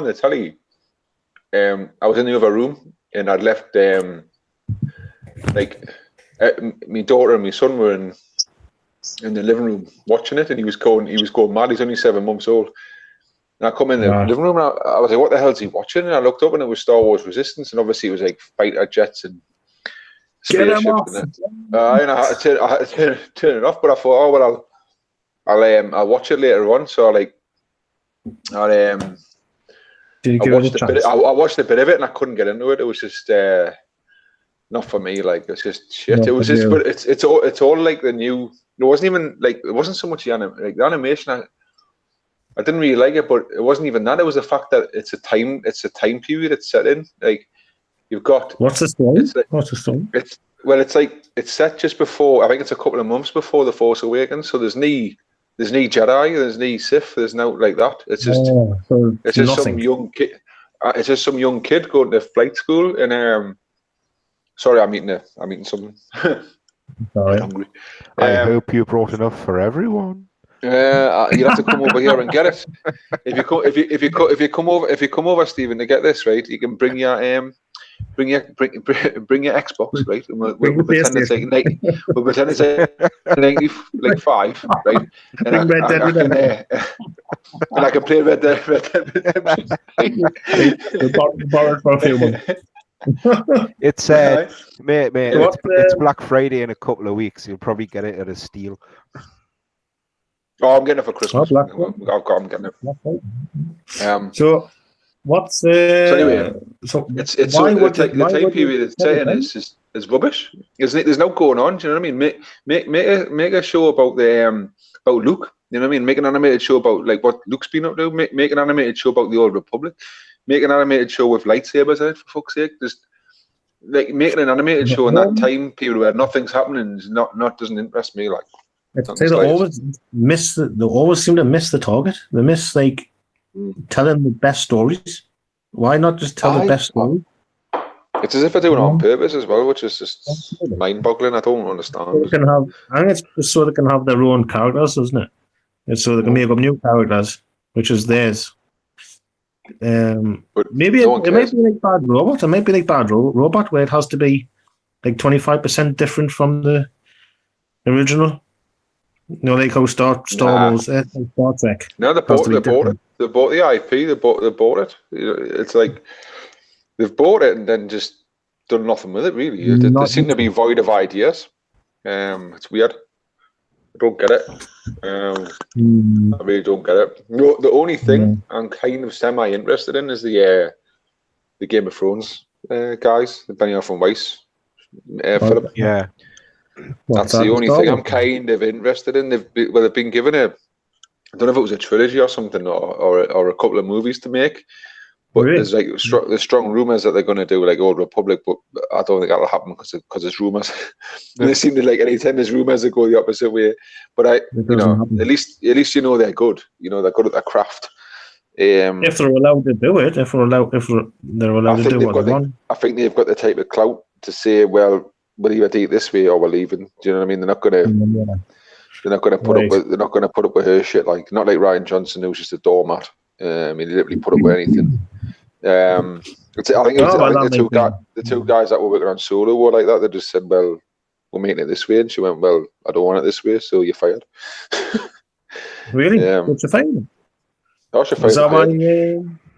the telly. I was in the other room and I'd left. My daughter and my son were in the living room watching it, and he was going mad. He's only 7 months old. And I come in the living room and I was like, what the hell is he watching? And I looked up and it was Star Wars Resistance, and obviously it was like fighter jets and spaceships. And I had to turn it off, but I thought, oh well, I'll watch it later on. So I watched a bit of it and I couldn't get into it. It was just not for me. Like, it's just shit. Not it was just, but it's all like the new. It wasn't even like, it wasn't so much the animation. I didn't really like it, but it wasn't even that. It was the fact that it's a time period it's set in. Like, you've got, what's the story? What's the story? It's set just before. I think it's a couple of months before The Force Awakens. So there's no Jedi, there's no Sith, there's no like that. It's just it's just nothing. Some young kid. It's just some young kid going to flight school, and sorry, I'm eating something. Sorry. I'm hungry. I hope you brought enough for everyone. You'll have to come over here and get it. If you come over, Stephen, to get this, right, you can bring your Xbox, right? And we'll pretend it's like 90. We'll pretend it's like 95, right? And I can play Red Dead Redemption. Borrow for a few months. It's it's Black Friday in a couple of weeks. You'll probably get it at a steal. Oh, I'm getting it for Christmas. I'm getting it. So what's so anyway? So it's the time period it's set in is rubbish. There's no going on. Do you know what I mean? Make a show about about Luke. You know what I mean? Make an animated show about like what Luke's been up to. Make an animated show about the Old Republic. Make an animated show with lightsabers in it, for fuck's sake. Just like making an animated show in that time period where nothing's happening is not doesn't interest me. Like, they always seem to miss the target. They miss like telling the best stories. Why not just tell the best story? It's as if they're doing it on purpose as well, which is just mind-boggling. I don't understand. I think it's just so they can have their own characters, isn't it? It's so they can make up new characters, which is theirs. Maybe it might be like Bad Robot. It might be like Bad Robot, where it has to be like 25% different from the original. You know, like how Star Wars, Star Trek. No, they bought it. They bought the IP. They bought it. It's like they've bought it and then just done nothing with it. Really, they seem to be void of ideas. It's weird. I don't get it. I really don't get it. No, the only thing I'm kind of semi-interested in is the Game of Thrones guys, the Benioff and Weiss, Philip. Yeah. That's the only thing I'm kind of interested in. They've been given I don't know if it was a trilogy or something, or a couple of movies to make. But there's like there's strong rumors that they're going to do like Old Republic, but I don't think that'll happen because it's rumors. They seem to like anytime there's rumors, they go the opposite way. But at least they're good. They're good at their craft. If they're allowed to do it, if they're allowed to do what they want, I think they've got the type of clout to say, well, we'll either do it this way or we're leaving. Do you know what I mean? They're not going to put up with her shit. Like, not like Ryan Johnson, who's just a doormat. He literally put up with anything. I think the two guys that were working on Solo were like that. They just said, well, we're making it this way, and she went, well, I don't want it this way, so you're fired. Really? What's your fired? Oh, she fired. Is that why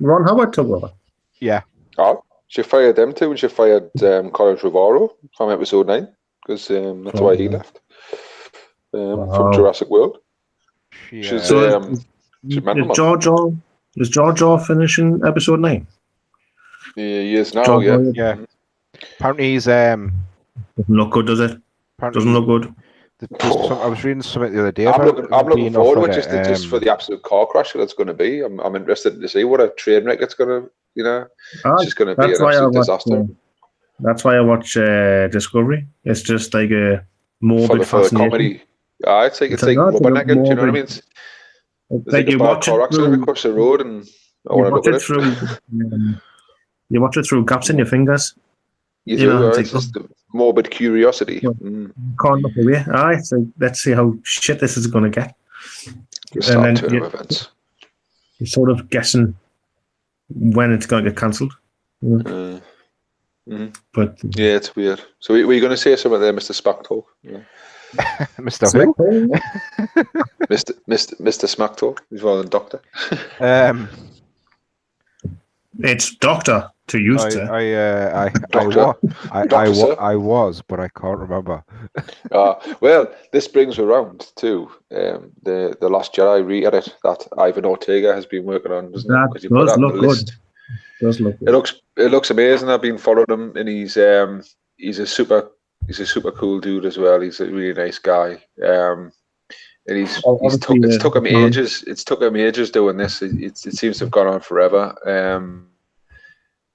Ron Howard took over? Yeah. Oh, she fired them too, and she fired Colin Trevorrow from episode 9 because that's why he left from Jurassic World. Yeah. Is Jar Jar finishing episode 9? He is now. Yeah. Apparently he's doesn't look good, does it? Doesn't look good. I was reading something the other day. I'm looking forward to it just for the absolute car crash that it's going to be. I'm interested to see what a train wreck it's going to. It's just going to be an absolute disaster. That's why I watch Discovery. It's just like a morbid fascination. Comedy. It's like rubbernecking. Do you know what I mean? It's like you watch car accident across the road, and you watch it through gaps in your fingers. You You do, know, it's it's like, just a morbid curiosity. can't look away. Aye, so let's see how shit this is going to get. The And start then turn of events. you're sort of guessing when it's going to get cancelled. But Yeah, it's weird. So were you going to say something there, Mr. Smacktalk? Yeah. Mr. Who? Mr. Smacktalk. He's rather than Doctor. it's Doctor to you, sir. I was, but I can't remember. Well, this brings around to the Last Jedi re-edit that Ivan Ortega has been working on, doesn't it? Because you put that on the list. Does look good. It looks amazing. I've been following him, and he's a super cool dude as well. He's a really nice guy. And it's took him ages. It's took him ages doing this. It seems to have gone on forever.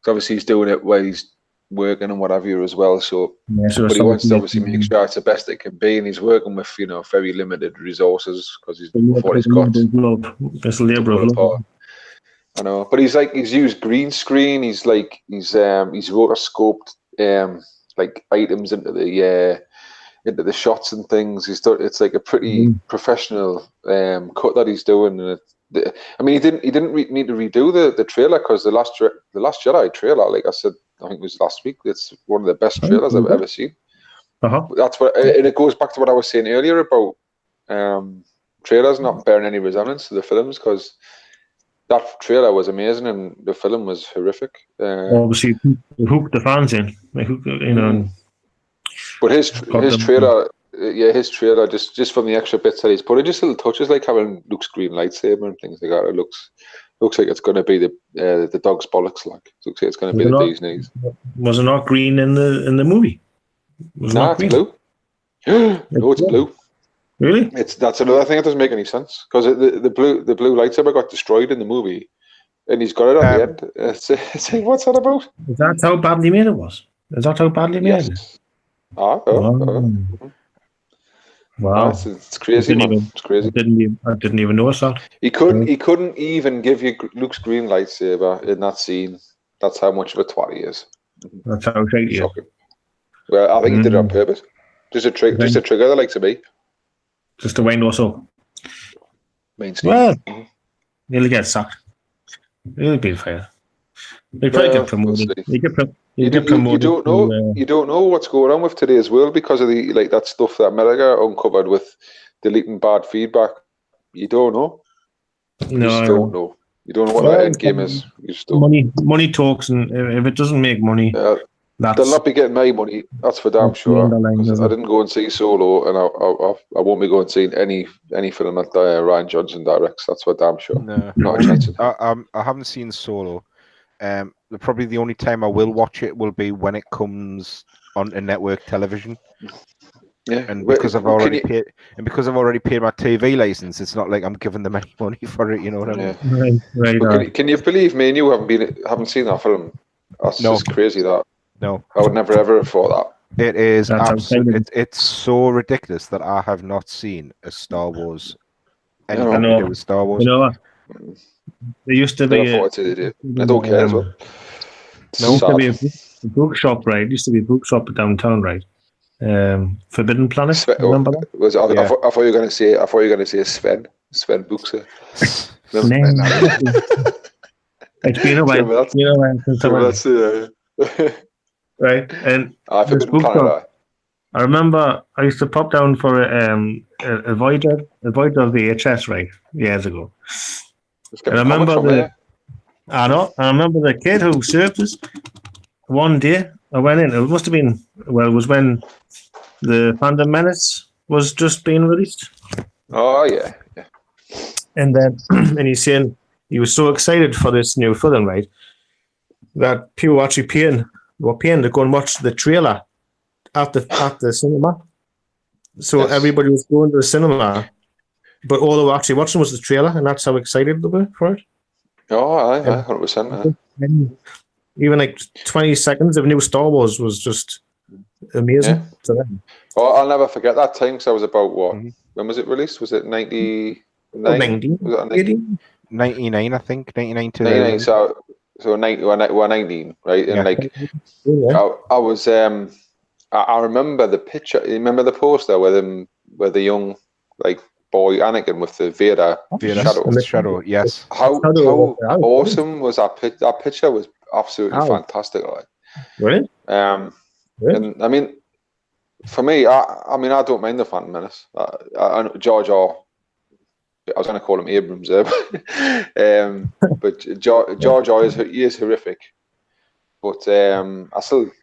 So obviously he's doing it while he's working and whatever as well. So, but he wants to obviously make sure it's the best it can be, and he's working with very limited resources because he's got this labor of love. I know, but he's used green screen. He's rotoscoped like items into the shots and things. It's like a pretty professional cut that he's doing. And he didn't need to redo the trailer because the Last Jedi trailer, like I said, I think it was last week. It's one of the best trailers I've ever seen. That's what, and it goes back to what I was saying earlier about trailers not bearing any resemblance to the films because that trailer was amazing and the film was horrific. Obviously, hooked the fans in, But his trailer, his trailer just from the extra bits that he's put in, just little touches like having Luke's green lightsaber and things like that. It looks like it's going to be the dog's bollocks. Like it looks like it's going to be the bee's knees. Was it not green in the movie? No, it's blue. No, it's blue. Really? That's another thing that doesn't make any sense because the blue lightsaber got destroyed in the movie, and he's got it at the end. It's like, what's that about? Is that how badly made it was? Is that how badly made it? Wow. It's crazy, man. It's crazy. I didn't even notice that. He couldn't even give you Luke's green lightsaber in that scene. That's how much of a twat he is. That's how shady he is. Well, I think he did it on purpose. Just a trigger that likes to be. Just to wind us up. Mainstream. Well, he'll get sacked. He'll be fair. They probably get promoted. You don't know what's going on with today's world because of that stuff that America uncovered with deleting bad feedback. You don't know. You don't know. You don't know what that end game is. You just don't. Money talks, and if it doesn't make money, they'll not be getting my money. That's for damn sure. I didn't go and see Solo, and I won't be going and seeing any film that Ryan Johnson directs. That's for damn sure. No, not a chance. I haven't seen Solo. Probably the only time I will watch it will be when it comes on a network television. Yeah, and because I've already paid my TV license, it's not like I'm giving them any money for it. You know what I mean? Right. Can you believe me and you haven't seen that film? That's just crazy. That no, I would never ever have thought that. It is it's so ridiculous that I have not seen a Star Wars. Anything to do with Star Wars. You know what? There used to be I don't care as well. There used to be a bookshop, right? It used to be a bookshop downtown, right? Forbidden Planet. Remember that? I thought you were going to say Sven Bookser. It's been a while. Since right, and Forbidden Planet. I remember I used to pop down for a Voyager VHS, right, years ago. I remember the kid who served us. One day I went in. It must have been it was when the Phantom Menace was just being released. Oh yeah. And then and he's saying he was so excited for this new film, right? That people were actually paying to go and watch the trailer at the cinema. So everybody was going to the cinema, but all they were actually watching was the trailer, and that's how excited they were for it. Oh, I 100%. Even like 20 seconds of new Star Wars was just amazing to them. Oh, I'll never forget that time because I was about what? When was it released? Was it 99? 99, I think. 99 to 99. So so we're 19, right? And Yeah. like, Yeah. I was I remember the picture. You remember the poster where the young like boy Anakin with the Vader shadow. Yes. How awesome was that? That picture was absolutely fantastic. Like, Really? and I mean, for me, I mean, I don't mind the Phantom Menace. I know George R. I was going to call him Abrams there, but George R. is horrific. But I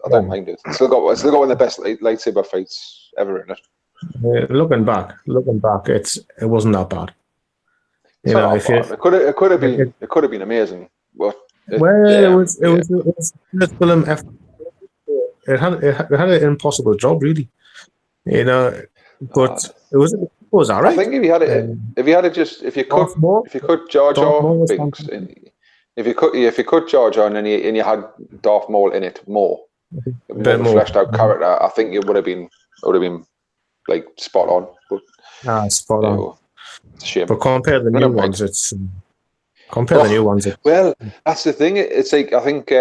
don't mind it. It's still got one of the best lightsaber fights ever in it. Looking back, it wasn't that bad. You know, if you, it could have been amazing. But it was this film. It had an impossible job, really. You know, but it was alright. I think if you cut Jar Jar Binks, if you cut Jar Jar and you had Darth Maul in it more fleshed out character, I think it would have been like spot on. But, spot on. It's a shame. But compare the new ones, the new ones. Well, that's the thing. It's like I think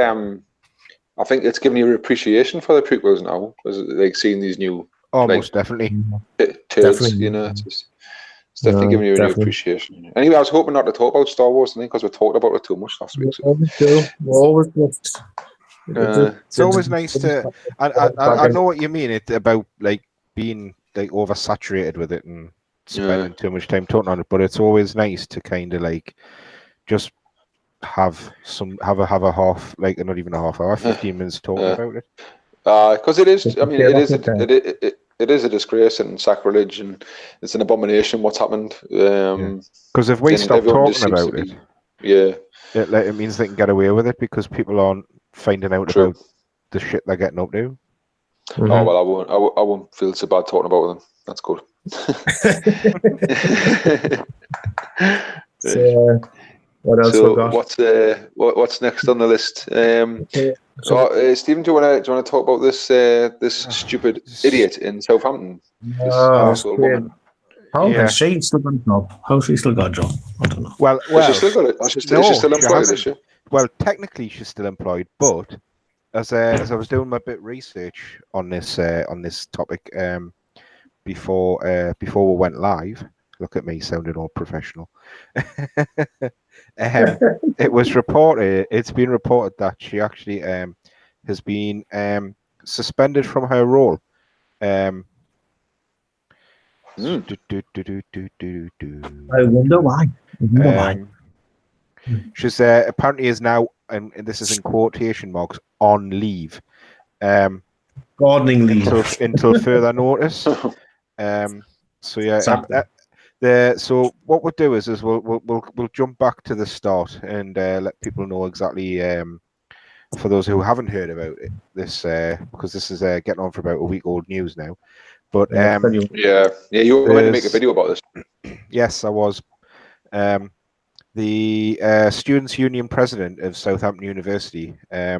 it's giving you an appreciation for the prequels now, because like seeing these new. Most definitely. Turds, you know, it's definitely giving you a new appreciation. Anyway, I was hoping not to talk about Star Wars, I think, because we talked about it too much last week. So. It's always nice to. I know what you mean. About like being like oversaturated with it and spending too much time talking on it, but it's always nice to kind of like just have a half, like not even a half hour, 15 minutes talking about it. Because it is. I mean, it is a disgrace and sacrilege, and it's an abomination what's happened. Because if we stop talking about it, it means they can get away with it because people aren't finding out about the shit they're getting up to. Mm-hmm. Oh well, I won't feel so bad talking about them. That's good. So, what else? So what's next on the list? Stephen, do you want to talk about this stupid idiot in Southampton? This woman. How has she still got a job? How's she still got a job? I don't know. Well, is she still got it? Is she still employed? Is she? Well, technically she's still employed, but as I was doing my bit research on this topic before we went live. Look at me sounding all professional. It's been reported that she actually has been suspended from her role. I wonder why. She's apparently is now, and this is in quotation marks, on leave. Gardening leave until further notice. So yeah, so what we'll do is we'll jump back to the start and let people know exactly. For those who haven't heard about this, because this is getting on for about a week old news now. But you were going to make a video about this. Yes, I was. The Students' Union president of Southampton University, a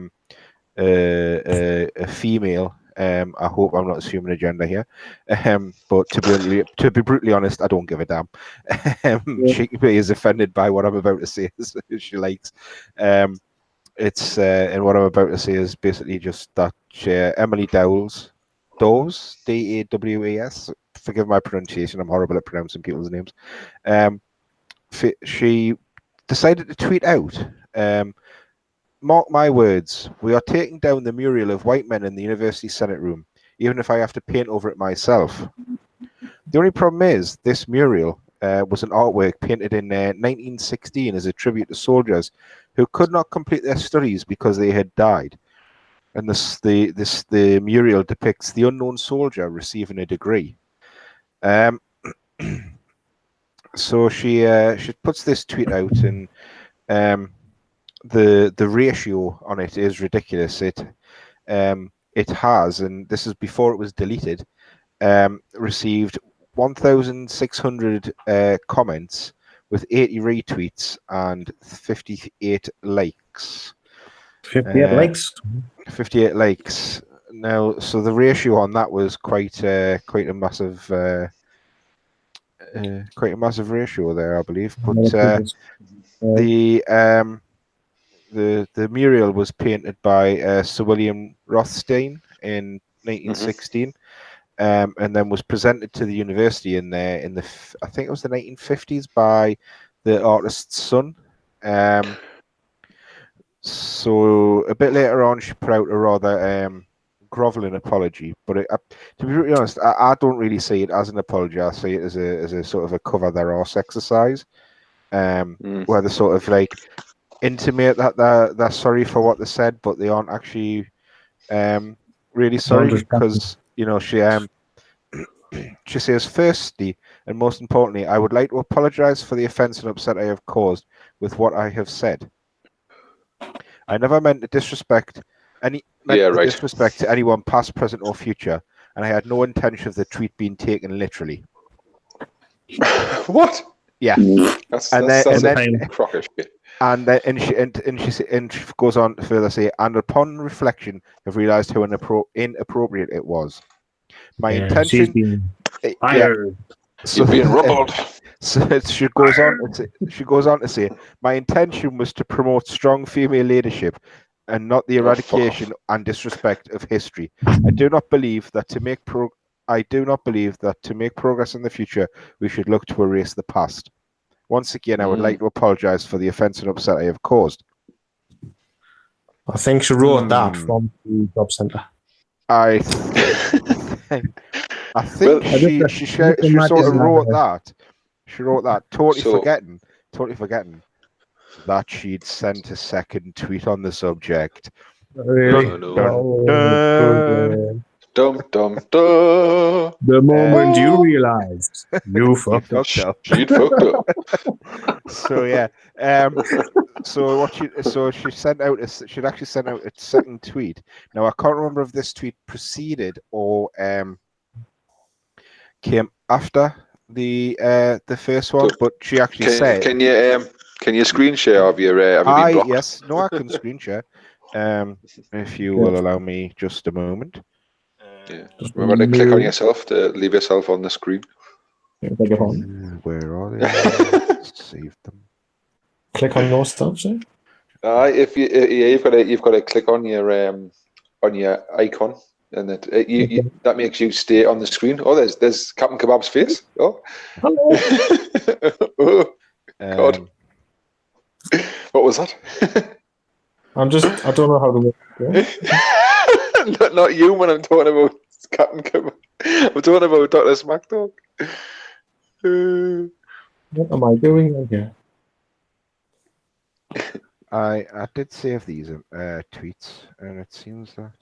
female. I hope I'm not assuming a gender here, but to be brutally honest, I don't give a damn. She is offended by what I'm about to say, as she likes. It's and what I'm about to say is basically just that Emily Dawes, Daws. Forgive my pronunciation. I'm horrible at pronouncing people's names. She decided to tweet out. Mark my words, we are taking down the mural of white men in the university senate room, even if I have to paint over it myself. The only problem is this mural was an artwork painted in 1916 as a tribute to soldiers who could not complete their studies because they had died. And the mural depicts the unknown soldier receiving a degree. So she puts this tweet out, and the ratio on it is ridiculous. It has, and this is before it was deleted, received 1,600 comments with 80 retweets and 58 likes. 58 likes. 58 likes. Now, so the ratio on that was quite a massive ratio there, I believe. But the mural was painted by Sir William Rothstein in 1916, and then was presented to the university in the I think it was the 1950s by the artist's son. So a bit later on, she put out a rather groveling apology. But to be really honest, I don't really see it as an apology. I see it as a sort of a cover their arse exercise, where they sort of like intimate that they're sorry for what they said, but they aren't actually really sorry because she says, firstly and most importantly, I would like to apologize for the offense and upset I have caused with what I have said. I never meant to disrespect disrespect to anyone past, present, or future, and I had no intention of the tweet being taken literally. What? Yeah. That's crocker shit. And she goes on to further say, and upon reflection, I've realised how inappropriate it was. My intention. She's been fired. You're being rumbled. So she goes on to say, my intention was to promote strong female leadership and not the eradication and disrespect of history. I do not believe that to make progress in the future, we should look to erase the past. Once again, I would like to apologise for the offence and upset I have caused. I think she wrote that from the job centre. I think she sort of wrote that. She wrote that, totally forgetting that she'd sent a second tweet on the subject. Really? Dum dum dum. The moment you realised you fucked up. She'd fucked up. So yeah. She'd actually sent out a second tweet. Now I can't remember if this tweet preceded or came after the first one, but she actually said, "Can you screen share of your? Have you been blocked?" Yes, no, I can screen share. If you will allow me just a moment. Yeah. Remember to click on yourself to leave yourself on the screen. Where are they? Save them. Click on your stuff, sir. If you've got to click on your icon, and that makes you stay on the screen. Oh, there's Captain Kebab's face. Oh, hello. Oh, God. What was that? I don't know how to work it. Not you when I'm talking about Captain Kebab. I'm talking about Dr. Smackdog. What am I doing here? I did save these tweets, and it seems that.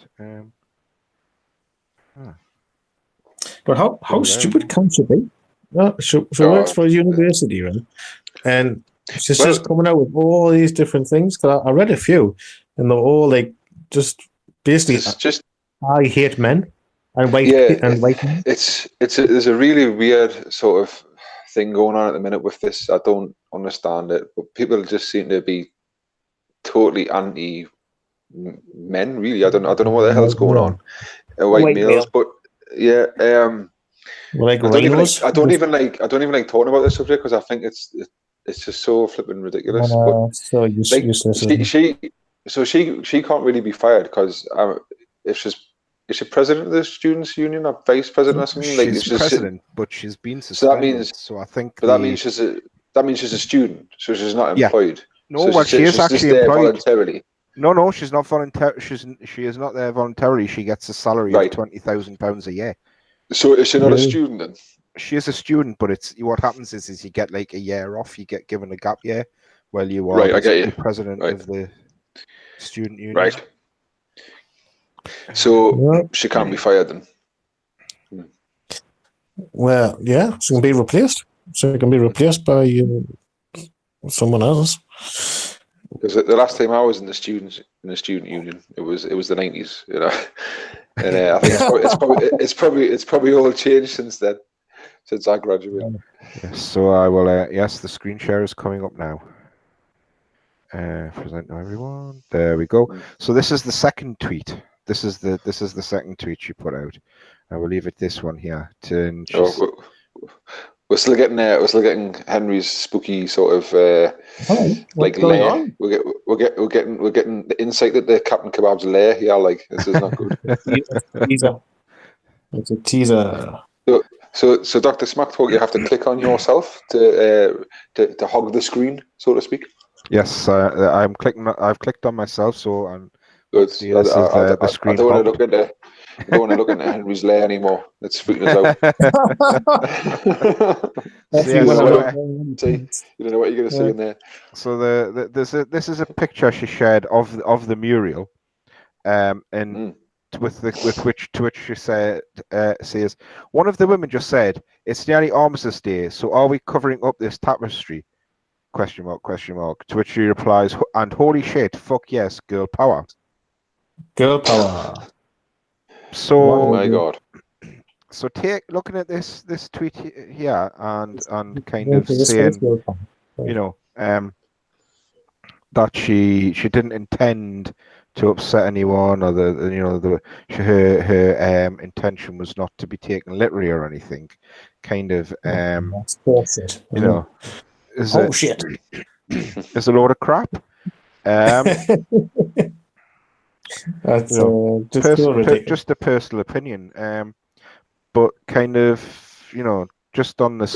But how stupid can she be? Well, she works for a university, right? And she's just coming out with all these different things. Cause I read a few, and they're all like just basically I hate men and white men. There's a really weird sort of thing going on at the minute with this. I don't understand it, but people just seem to be totally anti men. Really, I don't know what the hell's going on. White males, but yeah. I don't even like talking about this subject because I think it's just so flipping ridiculous. So useless. She can't really be fired because if is she president of the students' union or vice president or something? She's president, but she's been suspended. That means she's a student, so she's not employed. No, well, she is actually employed voluntarily. No, she's not voluntarily. She is not there voluntarily. She gets a salary of £20,000 a year. So is she not a student then? She is a student, but what happens is you get like a year off. You get given a gap year while you are the president of the student union. Right. So she can't be fired then. Well, yeah, she can be replaced. So it can be replaced by someone else. Because the last time I was in the student union, it was the 90s, you know, and I think it's probably all changed since then, since I graduated. Yes, so I will. Yes, the screen share is coming up now. Present to everyone. There we go. So this is the second tweet. This is the second tweet she put out. I will leave it this one here. We're still getting Henry's spooky sort of What's going lair. on? We're getting the insight that the Captain Kebab's lair here. Like, this is not good. It's a teaser. So Dr. Smacktalk, you have to click on yourself to hog the screen, so to speak. Yes, I've clicked on myself, so I'm. Good. Yes, the screen. I don't want to look into Henry's lair anymore. It's freaking us out. So, you don't know what you're going to see in there. So this is a picture she shared of the mural, and with which she says one of the women just said, "It's nearly Armistice Day, so are we covering up this tapestry?" Question mark, question mark. To which she replies, "And holy shit, fuck yes, girl power." Girl power. So, oh my God. So looking at this tweet here and kind of saying, that she didn't intend to upset anyone, or her intention was not to be taken literally or anything. Kind of that's bullshit. Shit. Is a load of crap. That's just a personal opinion. But kind of, just on the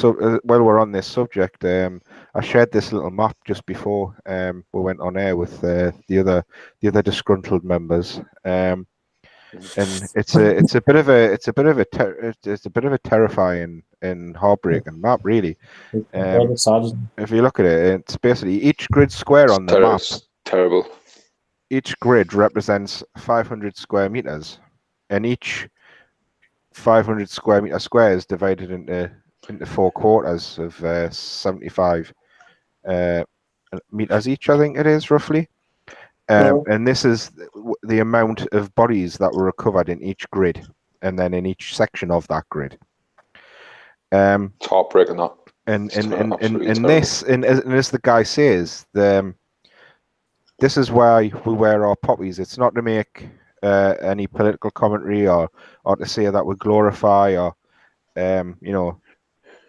while we're on this subject, I shared this little map just before we went on air with the other disgruntled members, and it's a bit of a terrifying and heartbreaking map, really. If you look at it, it's basically each grid square on the map. Terrible. Each grid represents 500 square meters, and each 500 square meter square is divided into 4 quarters of 75 meters each, I think it is, roughly. And this is the amount of bodies that were recovered in each grid, and then in each section of that grid. It's heartbreaking, that. And as the guy says, this is why we wear our poppies. It's not to make any political commentary or to say that we glorify or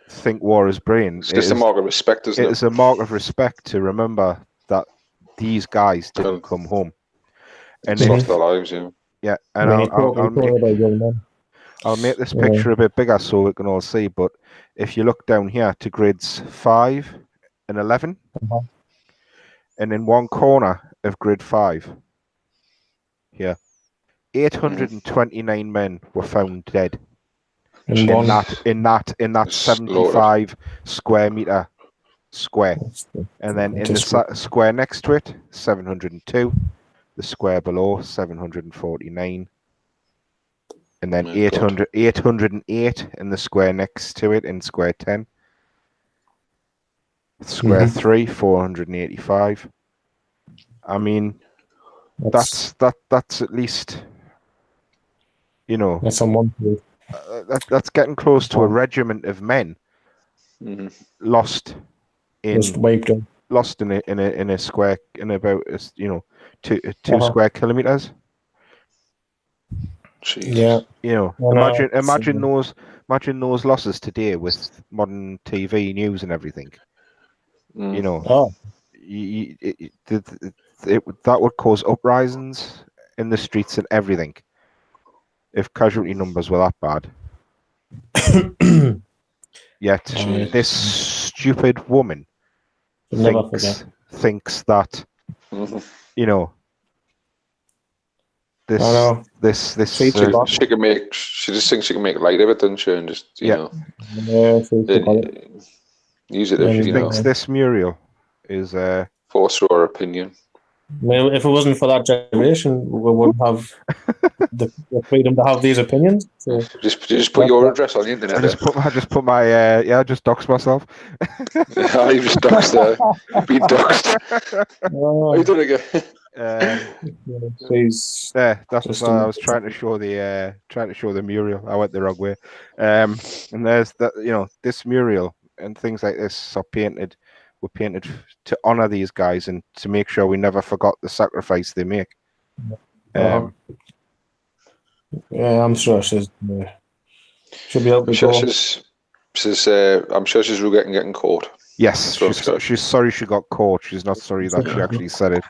think war is brilliant. It's just a mark of respect, isn't it? It is a mark of respect to remember that these guys didn't come home and lost their lives. Yeah, and I'll make this picture a bit bigger so we can all see. But if you look down here to grids 5 and 11. And in one corner of grid 5, here, 829 men were found dead in that 75 square meter square. And then in the square next to it, 702. The square below, 749. And then 808 in the square next to it in square 10. Square 3, 485. I mean, that's at least, that's on one page. That's getting close to a regiment of men lost in a square, in about 2 square kilometers. Jeez. Yeah, imagine those losses today with modern TV news and everything. That would cause uprisings in the streets and everything if casualty numbers were that bad. Yet this stupid woman thinks that this she just thinks she can make light of it, doesn't she? And just use it thinks this mural is force her opinion. Well, if it wasn't for that generation, we wouldn't have the freedom to have these opinions. So just put your address on the internet. I just put my just dox myself. You just doxed being doxed. Are you doing again? That's what I was trying to show the mural. I went the wrong way. And there's that, this mural and things like this were painted to honor these guys and to make sure we never forgot the sacrifice they make. Yeah, I'm sure she'll be able to She's I'm sure she's regretting getting caught. Yes, she's sorry she got caught. She's not sorry that she actually said it.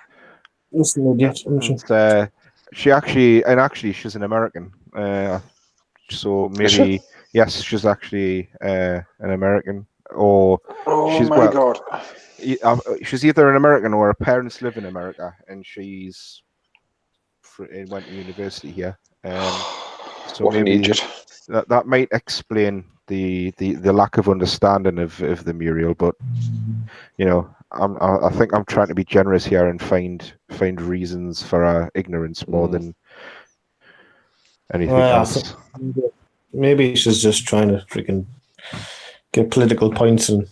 Actually, she's an American. So maybe yes, she's actually an American, or God. She's either an American or her parents live in America, and she's went to university here. So what maybe an idiot. that might explain the lack of understanding of the Muriel, but you know, I think I'm trying to be generous here and find reasons for our ignorance more than anything else. Maybe she's just trying to freaking get political points and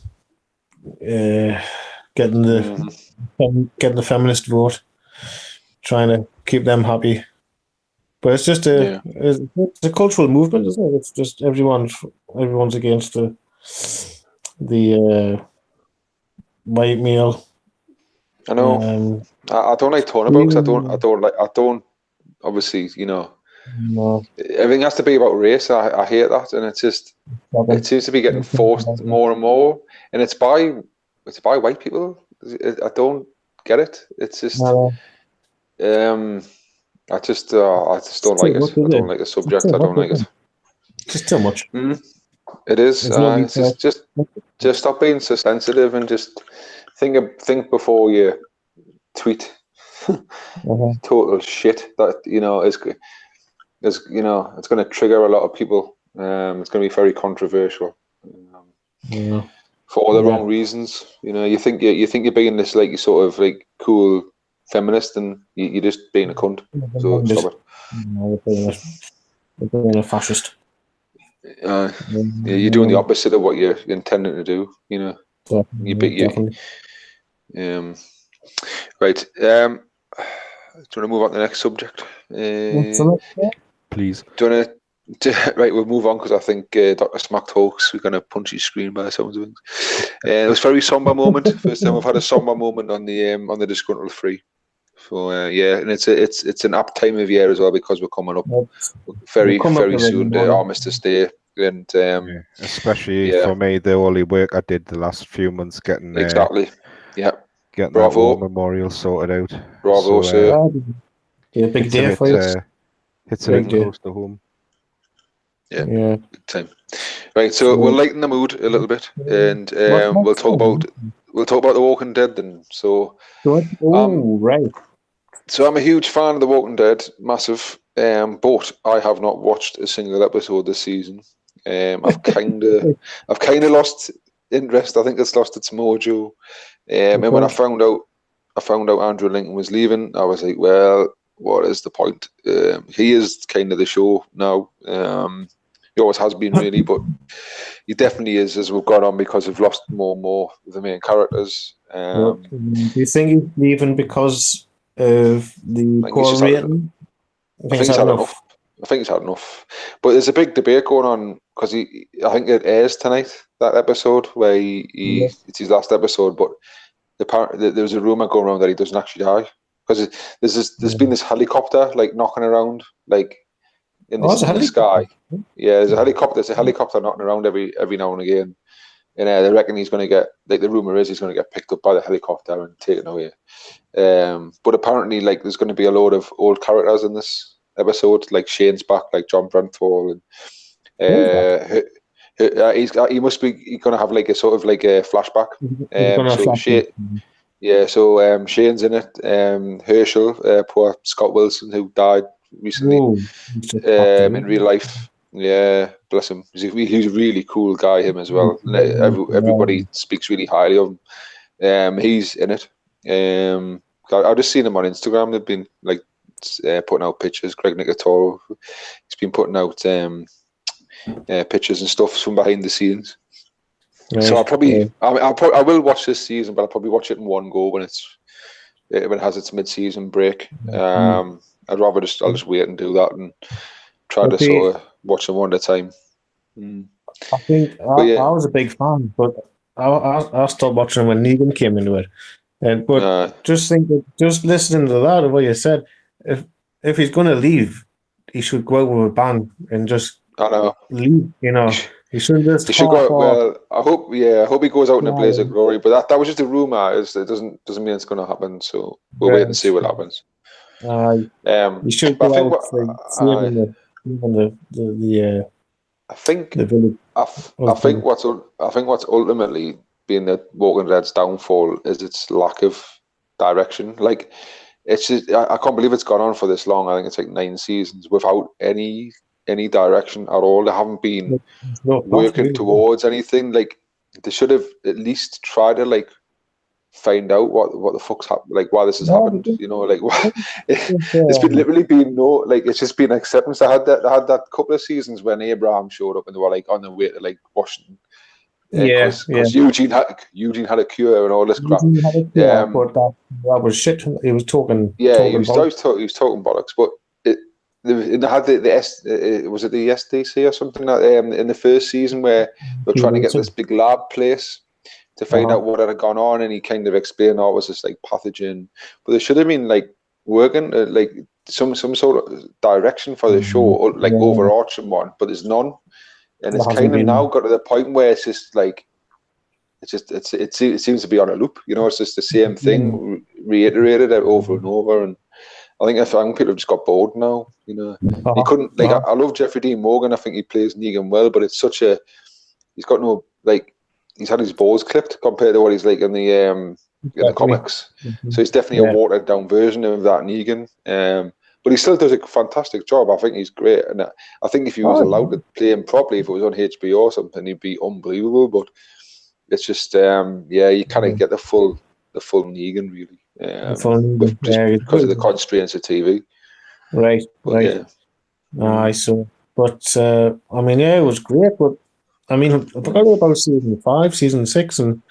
getting the feminist vote, trying to keep them happy. But it's just it's a cultural movement, isn't it? It's just everyone's against the white male. I know. I don't like turnabouts. I don't. Obviously, you know. No. Everything has to be about race. I hate that, and it's just it seems to be getting forced more and more, and it's by white people. I don't get it. It's just I just don't like it. I don't like the subject. I don't like it. It's just too much. It is. It's just stop being so sensitive and just think before you tweet. Total shit that is you know it's going to trigger a lot of people. It's going to be very controversial for all the wrong reasons. You know, you think you're being this like sort of like cool feminist, and you're just being a cunt. So stop it. No, you're being a fascist. You're doing the opposite of what you're intending to do. You know, Definitely. Right. Do you want to move on to the next subject? Please. Do you want to? Right, we'll move on because I think Dr. Smack talks. We're going to punch his screen by the sounds of things. It was a very somber moment. First time we've had a somber moment on the Disgruntled 3. So and it's an apt time of year as well because we're coming up very soon to Armistice Day, and especially for me, the only work I did the last few months getting getting that war memorial sorted out. Bravo, sir. Big day for you. Hits a bit close to home. Yeah, big time. Right, so we'll lighten the mood a little bit, and we'll talk about The Walking Dead then. So, right. So I'm a huge fan of The Walking Dead, massive. But I have not watched a single episode this season. I've kind of lost interest. I think it's lost its mojo. And when I found out Andrew Lincoln was leaving, I was like, well, what is the point? He is kind of the show now. He always has been, really, but he definitely is as we've gone on because we've lost more and more of the main characters. Do you think he's leaving because of the core rating? I think he's had enough. But there's a big debate going on because I think it airs tonight, that episode where it's his last episode, but there's a rumor going around that he doesn't actually die because there's been this helicopter like knocking around like in the sky. Yeah, there's a helicopter knocking around every now and again, and they reckon he's going to get, like, the rumor is he's going to get picked up by the helicopter and taken away. But apparently, like, there's going to be a load of old characters in this episode, like Shane's back, like John Brenthal, and he must be going to have like a sort of like a flashback. So Shane's in it. Herschel, poor Scott Wilson, who died recently in real life. Yeah, bless him. He's a really cool guy, him as well. Everybody speaks really highly of him. He's in it. I've just seen him on Instagram. They've been like putting out pictures. Greg Nicotero, he's been putting out pictures and stuff from behind the scenes. Right. So I will watch this season, but I'll probably watch it in one go when it has its mid-season break. I'd rather I'll just wait and do that and try to sort of watch them one at a time. I think I was a big fan, but I stopped watching when Negan came into it. Just listening to that, of what you said, if he's going to leave, he should go out with a bang and just leave. You know, He should just He should go. Well, I hope he goes out in a blaze of glory. But that was just a rumor. It doesn't mean it's going to happen. So we'll wait and see what happens. He should go out saving the I think the village. I think what's ultimately been the Walking Dead's downfall is its lack of direction. Like, it's just, I can't believe it's gone on for this long. I think it's like 9 seasons without any direction at all. They haven't been working towards anything. Like, they should have at least tried to like find out what the fuck's happened, like why this has happened. You know, like it's been literally been it's just been acceptance. They had that couple of seasons when Abraham showed up and they were like on their way to like Washington. Because Eugene had a cure and all this crap. But that was shit. He was talking. Yeah, he was talking bollocks. But they had was it the SDC or something in the first season where they were trying to get this big lab place to find out what had gone on, and he kind of explained, it was this like pathogen. But there should have been like working like some sort of direction for the show, like overarching one. But there's none. And it's kind of now got to the point where it's just like, it seems to be on a loop. You know, it's just the same thing reiterated over and over. And I think people have just got bored now. You know, he couldn't like. I love Jeffrey Dean Morgan. I think he plays Negan well, but it's such a. He's got no like. He's had his balls clipped compared to what he's like in the comics. So he's definitely a watered down version of that Negan. But he still does a fantastic job. I think he's great, and I think if he was allowed to play him properly, if it was on HBO or something, he'd be unbelievable. But it's just, you kind of get the full Negan really, because of the constraints of TV. Right, but, right. I saw, but I mean, it was great. But I mean, I forgot about season 5, season 6, and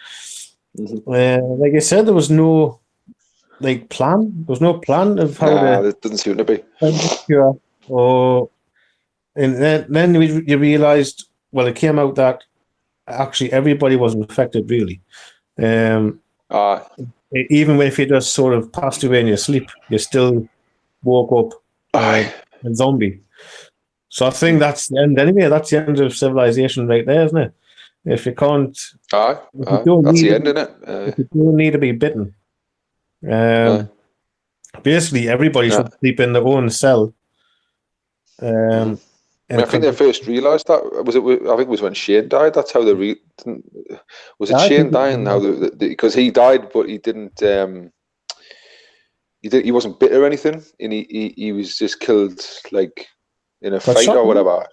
like I said, there was no. Plan. There's no plan of how to. It doesn't seem to be. And then you realised, well, it came out that actually everybody was infected, really. Even if you just sort of passed away in your sleep, you still woke up a zombie. So I think that's the end. Anyway, that's the end of civilization, right there, isn't it? If you can't, that's the end, isn't it? If you don't need to be bitten. Basically, everybody should sleep in their own cell. I think they first realised that I think it was when Shane died. That's how they was it Shane dying? Because he died, but he didn't. He wasn't bit or anything, and he was just killed like in a fight or whatever.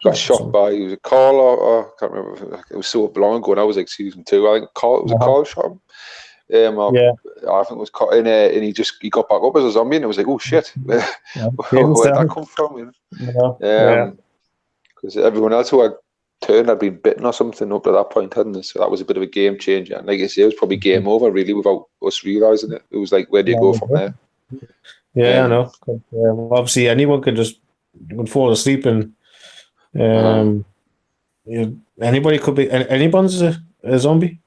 Got shot by was it Carl or I can't remember. It was so long ago, and I was like season 2. I think Carl shot him. I think it was caught in and he got back up as a zombie, and it was like, oh shit, where did that come from? Because everyone else who had turned had been bitten or something up to that point, hadn't they? So that was a bit of a game changer. And like I say, it was probably game over really without us realising it. It was like, where do you go from there? I know. Obviously, anyone could fall asleep, and anybody could be. Anyone's a zombie.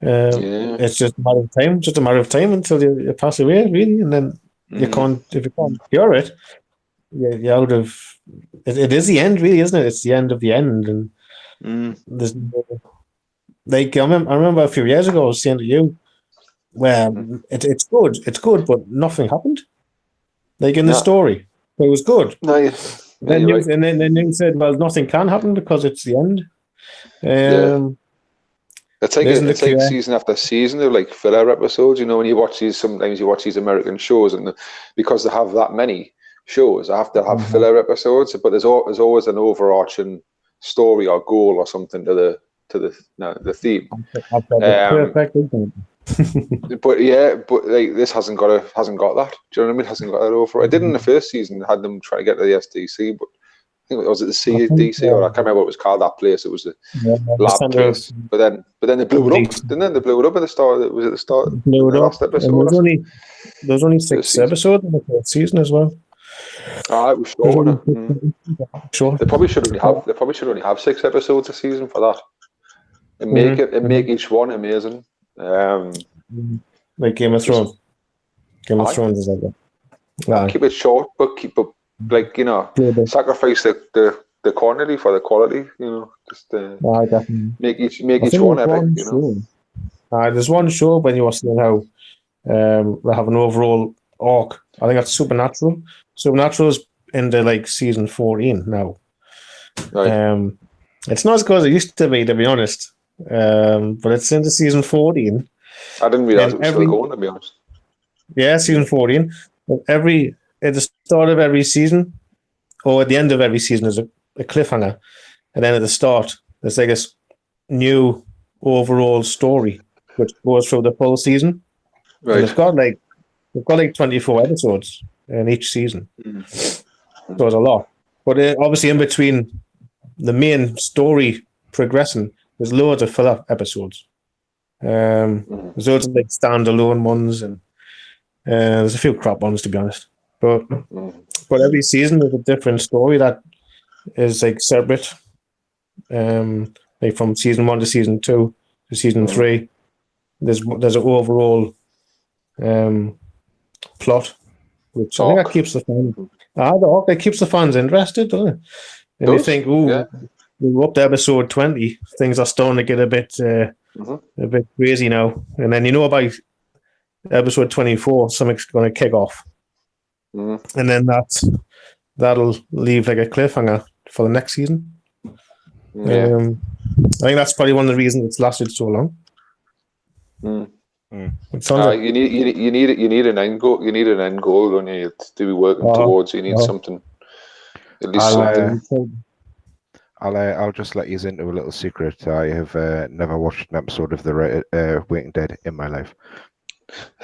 It's just a matter of time until you pass away, really, and then you can't. If you can't cure it, you're out of. It is the end, really, isn't it? It's the end of the end, and there's like I remember a few years ago I was saying to you, where it's good, but nothing happened. Like in the story, but it was good. Then you said, well, nothing can happen because it's the end. It's like season after season of like filler episodes. You know, when you watch these, sometimes you watch these American shows, and because they have that many shows, I have to have filler episodes. But there's always an overarching story or goal or something to the theme. But like this hasn't got that. Do you know what I mean? Hasn't got that over. I did in the first season. Had them try to get to the SDC, but. I think was it the CDC or I can't remember what it was called. That place. It was the lab place. But then they blew it up. Didn't they? They blew it up at the start. Was it the start? Blew it up. Last episode. There was only 6 episodes in the first season as well. It was short, wasn't it? Sure. They probably should only have 6 episodes a season for that. And make each one amazing. Like Game of Thrones. Game of Thrones is like that. Keep it short, but keep it. Like, you know, sacrifice the quantity for the quality, just definitely. make I each think one there's epic, one show. There's one show when you were saying how they have an overall arc. I think that's Supernatural. Supernatural's into like season 14 now. Right. It's not as good as it used to be honest. But it's into season 14. I didn't realize And it was still going, to be honest. Yeah, season 14. At the start of every season, or at the end of every season, there's a cliffhanger. And then at the start, there's like a new overall story, which goes through the full season. Right. And they've got like 24 episodes in each season. So it's a lot. But obviously in between the main story progressing, there's loads of filler episodes. There's loads of like standalone ones, and there's a few crap ones, to be honest. But every season there's a different story that is like separate. Like from season 1 to season 2 to season 3, there's an overall plot, which I think that keeps the fans. That keeps the fans interested, doesn't it? And you think, we're up to episode 20, things are starting to get a bit crazy now. And then by episode 24, something's going to kick off, and then that'll leave like a cliffhanger for the next season. I think that's probably one of the reasons it's lasted so long. You need an end goal. You need an end goal, don't you, to be working towards. You need something. At least something. I'll just let you into a little secret. I have never watched an episode of the Walking Dead in my life.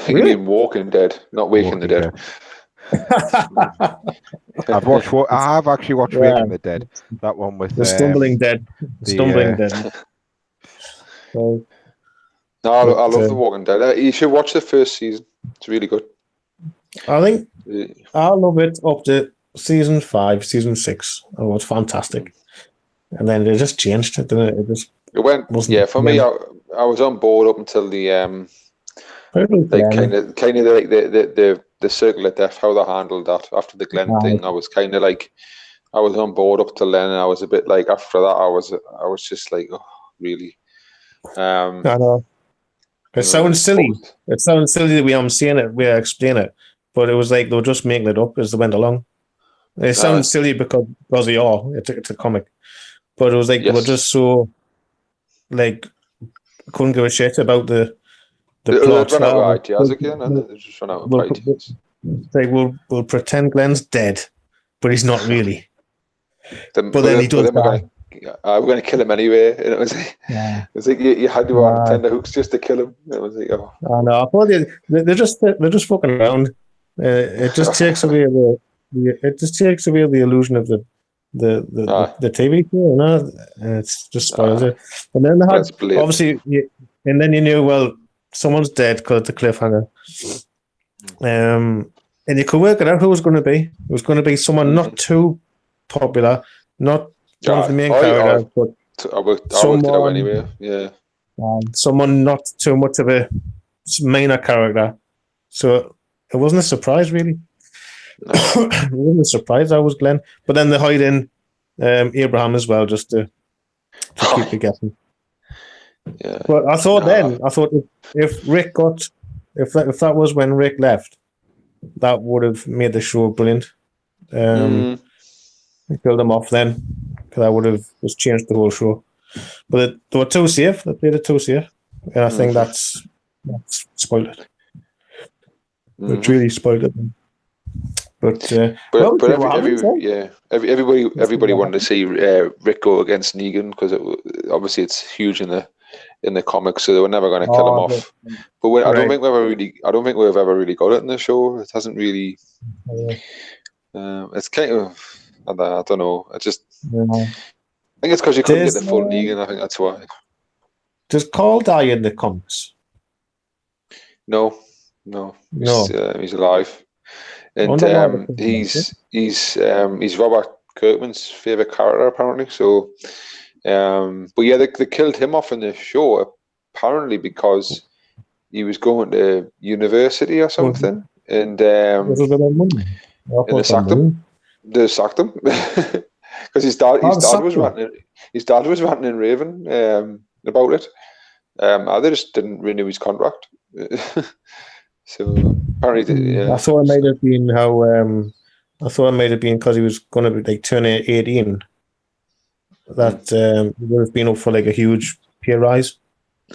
You mean Walking Dead, not Waking the Dead. I have actually watched Waking the Dead. That one with the Stumbling Dead. Dead. No, I love the Walking Dead. You should watch the first season. It's really good. I think I love it up to season 5, season 6. Oh, it's fantastic. And then it just changed. It went. Yeah, for me, I was on board up until the the circle of death, how they handled that after the Glenn thing. I was kind of like, I was on board up till then, and I was a bit like, after that, I was just like, oh, really. I know. It sounds silly. It sounds silly the way I'm saying it, the way I explain it, but it was like they were just making it up as they went along. It sounds silly because they are. It's a comic, but it was like they were just so like couldn't give a shit about the plot. Run out of ideas again, and they just run out of ideas. Like we'll pretend Glenn's dead, but he's not really. But then he does die. We're going to kill him anyway. And it was like you had to on tender hooks just to kill him. It was like, oh. I know. Well, they're just fucking around. It just takes away the illusion of the TV show, and it's just spoils it. And then they had obviously, and then you knew, well, someone's dead because it's a cliffhanger. And you could work it out who it was going to be. It was going to be someone not too popular, not one of the main characters, but I worked it out anyway. Yeah, someone not too much of a minor character. So it wasn't a surprise, really. No. It wasn't a surprise. I was Glenn, but then they hide in Abraham as well, just to keep you guessing. Yeah. But I thought if Rick if that was when Rick left, that would have made the show brilliant. Killed them off then, because I would have just changed the whole show. But they were too safe. They played it too safe, and I think that's spoiled it. It really spoiled it. But everybody wanted to see Rick go against Negan because obviously it's huge in the comics, so they were never going to kill him off. But I don't think we've ever really got it in the show. It hasn't really. It's kind of. I don't know. I think it's because you couldn't get the full Negan. I think that's why. Does Carl die in the comics? No. He's alive, and he's Robert Kirkman's favorite character apparently. So, but yeah, they killed him off in the show apparently because he was going to university or something, and they sacked him. They sacked him. because his dad Oh, was ranting and raving about it. They just didn't renew his contract. So apparently, yeah. I thought it might have been how. I thought it might have been because he was going to be like turning 18. That he would have been up for like a huge pay rise.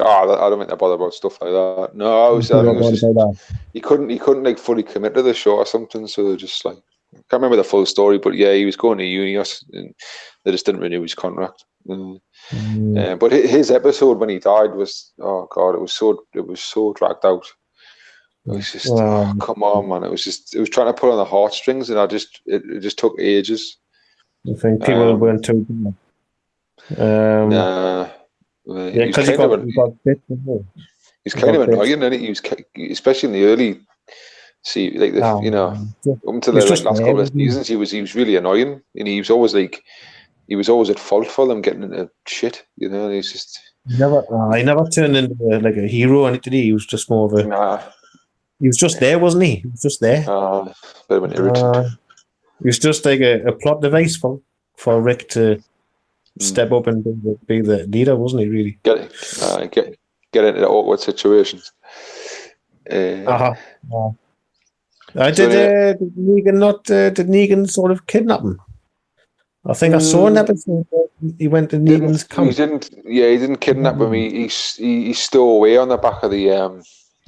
Oh, I don't think they bother about stuff like that. No, I think it was just he couldn't like fully commit to the show or something. So they're just like, I can't remember the full story, but yeah, he was going to uni and they just didn't renew his contract. But his episode when he died was, oh god, it was so dragged out. It was just, come on, man! It was trying to pull on the heartstrings, and it just took ages. I think people weren't too good. Nah. Yeah, because he got bit. He's kind of annoying, and he was, especially in the early, up until the last couple of seasons, he was really annoying, and he was always at fault for them getting into shit, And he's just he never turned into like a hero, and he was just more of a. He was just there, wasn't he? He was just there. Bit of an irritant. He was just like a plot device for Rick to step up and be the leader, wasn't he? Really get into awkward situations. Did Negan sort of kidnap him? I think I saw an episode where he went to Negan's camp. He didn't kidnap him. He stole away on the back of the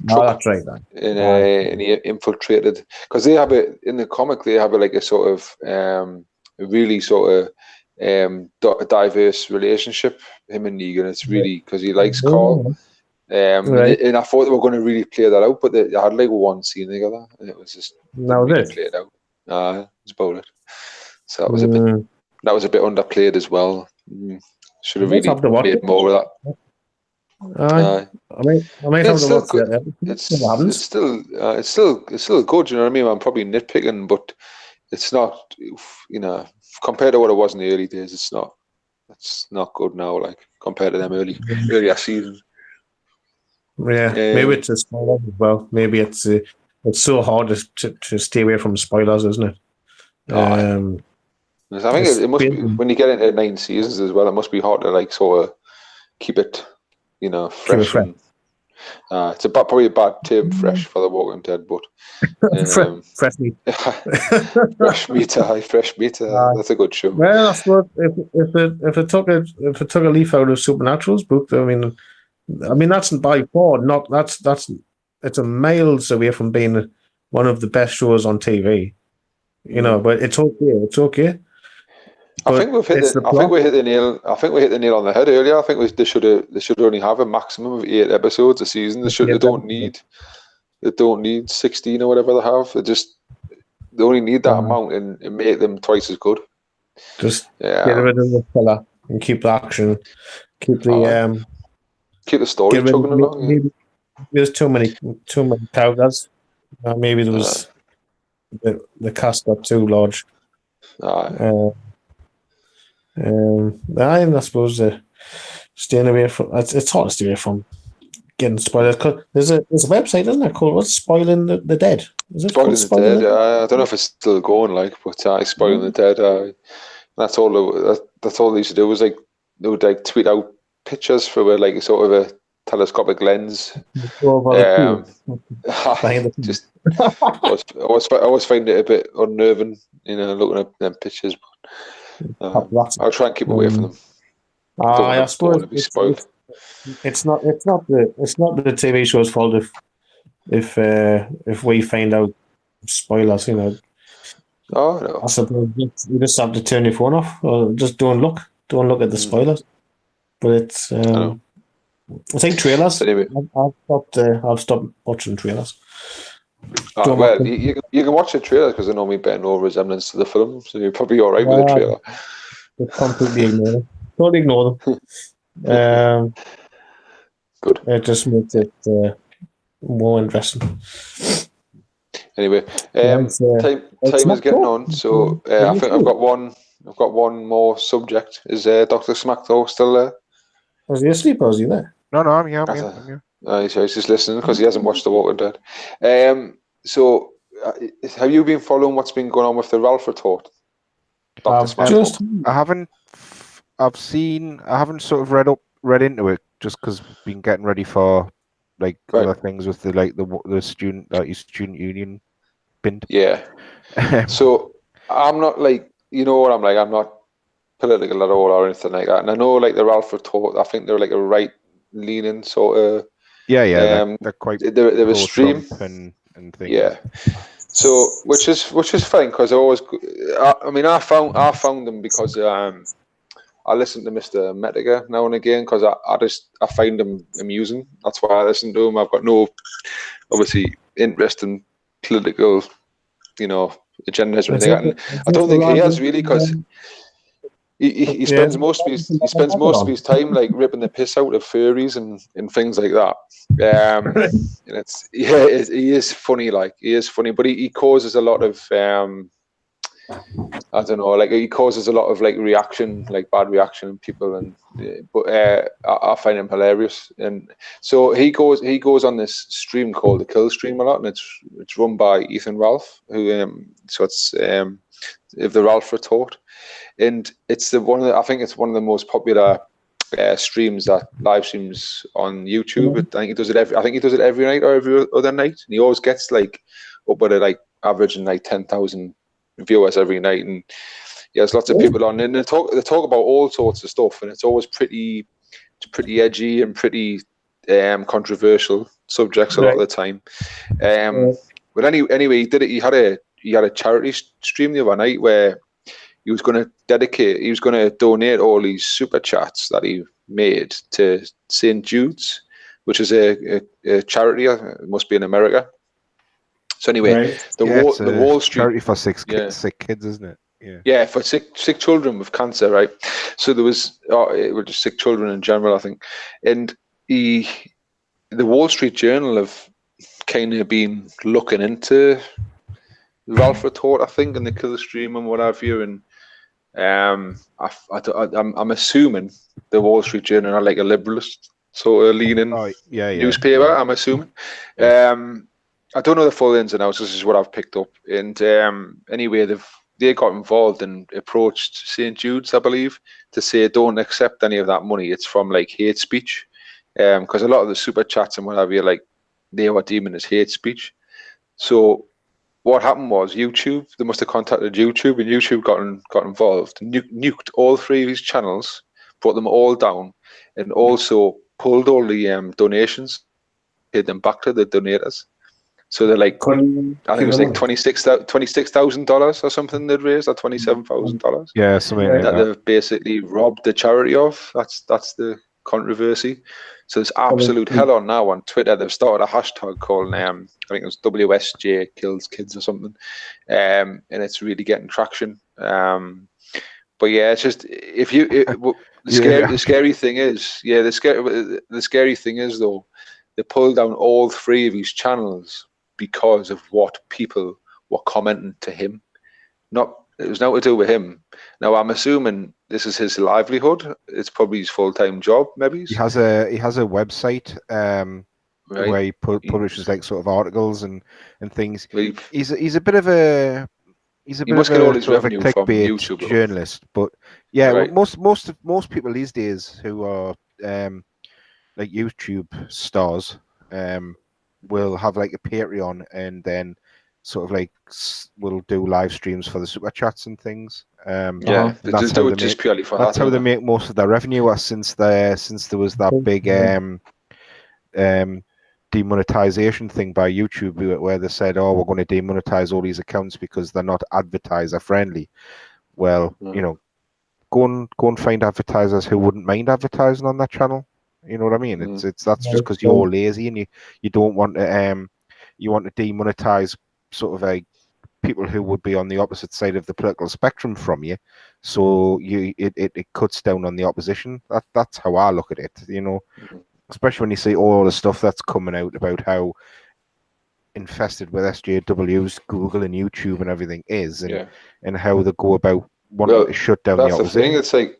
truck. That's right. And he infiltrated, because they have in the comic. They have a sort of really sort of diverse relationship. Him and Negan. It's really because he likes Carl. And I thought they were going to really play that out, but they had like one scene together, and it was just played out. That's about it. So that was a bit underplayed as well. Should have really made more of that. I might have to watch that. It's still good. You know what I mean? I'm probably nitpicking, but it's not. Compared to what it was in the early days, it's not. It's not good now. Like compared to them earlier seasons. Yeah, maybe it's a spoiler as well. Maybe it's so hard to stay away from spoilers, isn't it? I think it must be when you get into 9 seasons as well. It must be hard to sort of keep it, fresh. It's probably a bad term, fresh, for The Walking Dead, but fresh meat. fresh meat. That's a good show. Well, I suppose if it took a leaf out of Supernatural's book, I mean that's by far not it's a miles away from being one of the best shows on TV, but it's okay. It's okay. I think we hit the nail. I think we hit the nail on the head earlier. I think they should only have a maximum of 8 episodes a season. They don't need 16 or whatever they have. They only need that amount and make them twice as good. Just get rid of the filler and keep the action, keep the story chugging along. Maybe there's too many characters. Maybe there was the cast got too large. I suppose staying away from it's hard to stay away from getting spoilers. Cause there's a website, isn't it, called what's Spoiling the Dead? Is it Spoiling the Dead? I don't know if it's still going, but Spoiling the Dead. That's all they used to do was they would tweet out pictures for a sort of a telescopic lens. I always find it a bit unnerving, looking at them pictures. I'll try and keep away from them. I suppose it's not the TV show's fault if we find out spoilers. Oh no! I suppose you just have to turn your phone off, or just don't look at the spoilers. But it's I think trailers. Anyway. I've stopped watching trailers. Well, you can watch the trailer because they normally bear no resemblance to the film, so you're probably all right with the trailer. Completely ignore them. Don't ignore them. Good. It just makes it more interesting. Anyway, time is getting on, so I think I've got one more subject. Is Dr. Smackdow still there? Was he asleep or was he there? No, I'm here. He's just listening because he hasn't watched The Walking Dead. So, have you been following what's been going on with the Ralph report? I haven't sort of read into it just because been getting ready for like other things with the student union bint. Yeah. So I'm not like, you know what I'm like, I'm not political at all or anything like that. And I know like the Ralph Retort, I think they're like a right leaning sort of they're quite they're a stream and things. Yeah. So which is fine because I found them because I listen to Mr. Metiga now and again because I find him amusing. That's why I listen to him. I've got no obviously interest in political, agendas or anything. And I don't think he has really because he spends most of his time like ripping the piss out of furries and things like that. And he is funny, but he causes a lot of I don't know, like he causes a lot of like reaction, like bad reaction in people, but I find him hilarious. And so he goes on this stream called the Kill Stream a lot, and it's run by Ethan Ralph, who so it's if the Ralph Retort, and it's I think it's one of the most popular live streams on YouTube. I think he does it every night or every other night, and he always gets like up at like averaging like 10,000 viewers every night, and there's lots of people on, and they talk about all sorts of stuff, and it's always pretty edgy and pretty controversial subjects a lot of the time. But anyway, he had a charity stream the other night where he was going to donate all these super chats that he made to St. Jude's, which is a charity. It must be in America. So anyway, the Wall Street charity for sick kids, isn't it? Yeah, for sick children with cancer, right? So there was just sick children in general, I think. And the Wall Street Journal have kind of been looking into Ralph Retort, I think, and the Kill Stream and what have you. And I'm assuming the Wall Street Journal are like a liberalist sort of leaning newspaper. Yeah. I'm assuming. I don't know the full ins and outs. This is what I've picked up. And anyway, they got involved and approached St. Jude's, I believe, to say don't accept any of that money. It's from like hate speech, because a lot of the super chats and what have you, like they were deeming as hate speech. So what happened was YouTube. They must have contacted YouTube, and YouTube got involved, nuked all 3 of his channels, brought them all down, and also pulled all the donations, paid them back to the donators. So they're like, I think it was like $26,000 or something they'd raised, or $27,000. Yeah, something like that they've basically robbed the charity of. That's the controversy. So there's absolute hell on now on Twitter. They've started a hashtag called I think it was WSJ Kills Kids or something, and it's really getting traction. But yeah, it's just the scary thing is, the scary thing is though, they pulled down all 3 of his channels because of what people were commenting to him. It was nothing to do with him. Now I'm assuming this is his livelihood. It's probably his full-time job. Maybe he has a website where he publishes like sort of articles and things. He's a bit of a clickbait YouTube journalist, but most people these days who are like YouTube stars will have like a Patreon, and then sort of like will do live streams for the super chats and things. That's how they make most of their revenue. Since there was that big demonetization thing by YouTube where they said, "Oh, we're going to demonetize all these accounts because they're not advertiser friendly." Well, go and find advertisers who wouldn't mind advertising on that channel. You know what I mean? That's just because you're lazy and you don't want to you want to demonetize sort of like people who would be on the opposite side of the political spectrum from you. So it cuts down on the opposition. That's how I look at it. Especially when you see all the stuff that's coming out about how infested with SJWs, Google and YouTube and everything is, and how they go about wanting to shut down the opposition. That's the thing.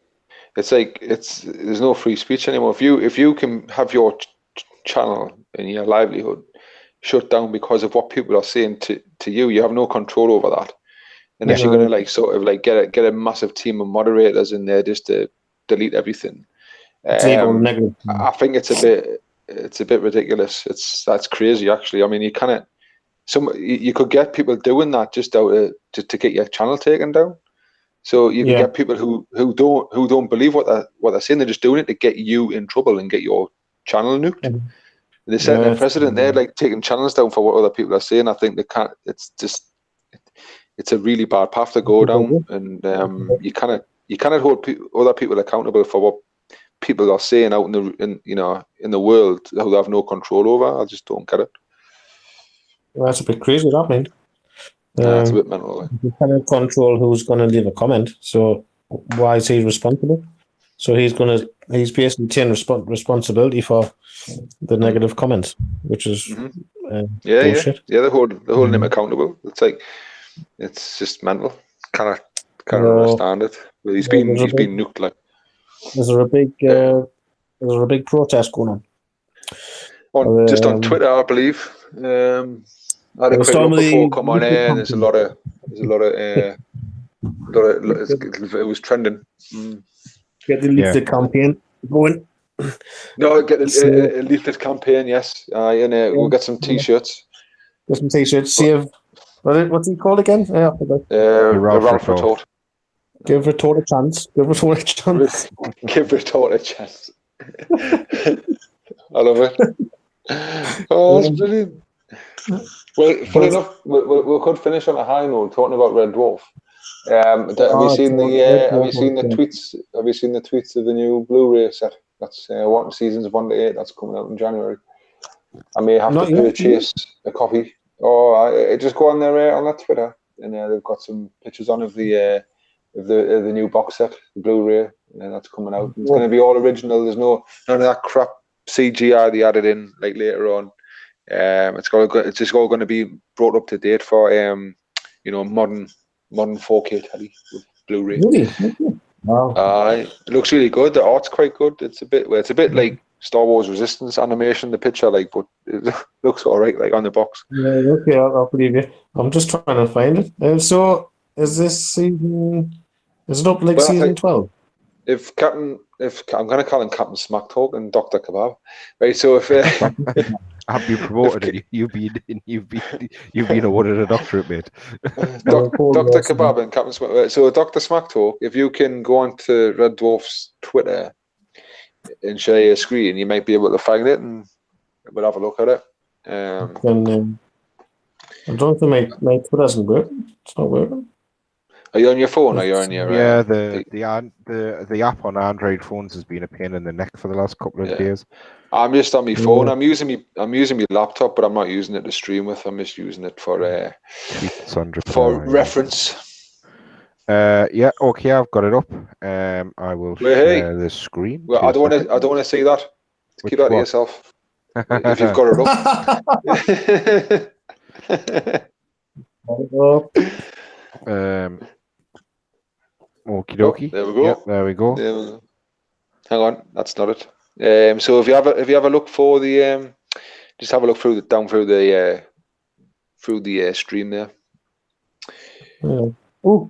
It's there's no free speech anymore. If you can have your channel and your livelihood shut down because of what people are saying to you, you have no control over that. unless you're going to like sort of like get a massive team of moderators in there just to delete everything. I think it's a bit ridiculous. That's crazy actually. I mean, you could get people doing that just to get your channel taken down. So you can get people who don't believe what they're saying. They're just doing it to get you in trouble and get your channel nuked. And they're setting a precedent there, like taking channels down for what other people are saying. I think they can't. It's a really bad path to go down, and you cannot hold other people accountable for what people are saying out in the world who they have no control over. I just don't get it. Well, that's a bit crazy, that mean. It's a bit mental. You cannot control who's going to leave a comment, so why is he responsible? So he's basically taking responsibility for the negative comments, which is bullshit. Yeah. They're holding him accountable. It's just mental. Can't understand it. Well, he's been nuked. Like, there's a big protest going on. Just on Twitter, I believe. I had a quick look before come on air, and there's a lot of it was trending. Get the leaflet campaign going. No, get a leaflet campaign, yes. And we'll get some t-shirts. Get some t-shirts. Save. What's he called again? Ralph Retort. Give Retort a chance. Give Retort a chance. Give Retort a chance. I love it. Oh, that's brilliant. Well, funny enough, we could finish on a high note talking about Red Dwarf. Have you seen the tweets? Have you seen the tweets of the new Blu-ray set? That's seasons of 1 to 8. That's coming out in January. I may have to purchase a copy. I just go on there on that Twitter, and they've got some pictures on of the new box set, the Blu-ray, and that's coming out. It's going to be all original. There's none of that crap CGI they added in like later on. It's just all going to be brought up to date for modern 4K telly with Blu-ray. Really? Wow. It looks really good. The art's quite good. It's a bit like Star Wars Resistance animation. The picture, but it looks all right, like on the box. Yeah, okay, I'll believe you. I'm just trying to find it. So, is this season? Is it up like season 12? If I'm going to call him Captain Smack Talk and Dr. Kebab, right? So if have you promoted? You've been awarded a doctorate, mate. Dr. Kebab and Captain Smack. So Dr. Smack Talk, if you can go onto Red Dwarf's Twitter and share your screen, you might be able to find it, and we'll have a look at it. I don't think my Twitter isn't working. It's not working. Are you on your phone? Or are you on your? Yeah, the app on Android phones has been a pain in the neck for the last couple of days. I'm just on my phone. I'm using my laptop, but I'm not using it to stream with. I'm just using it for reference. Yeah, okay, I've got it up. I will share the screen. Well, I don't want to see that. Keep that to yourself. If you've got it up. Okie dokie. There we go. Yep, there we go. Hang on, that's not it. So if you have a look for the just have a look through the stream there. Oh.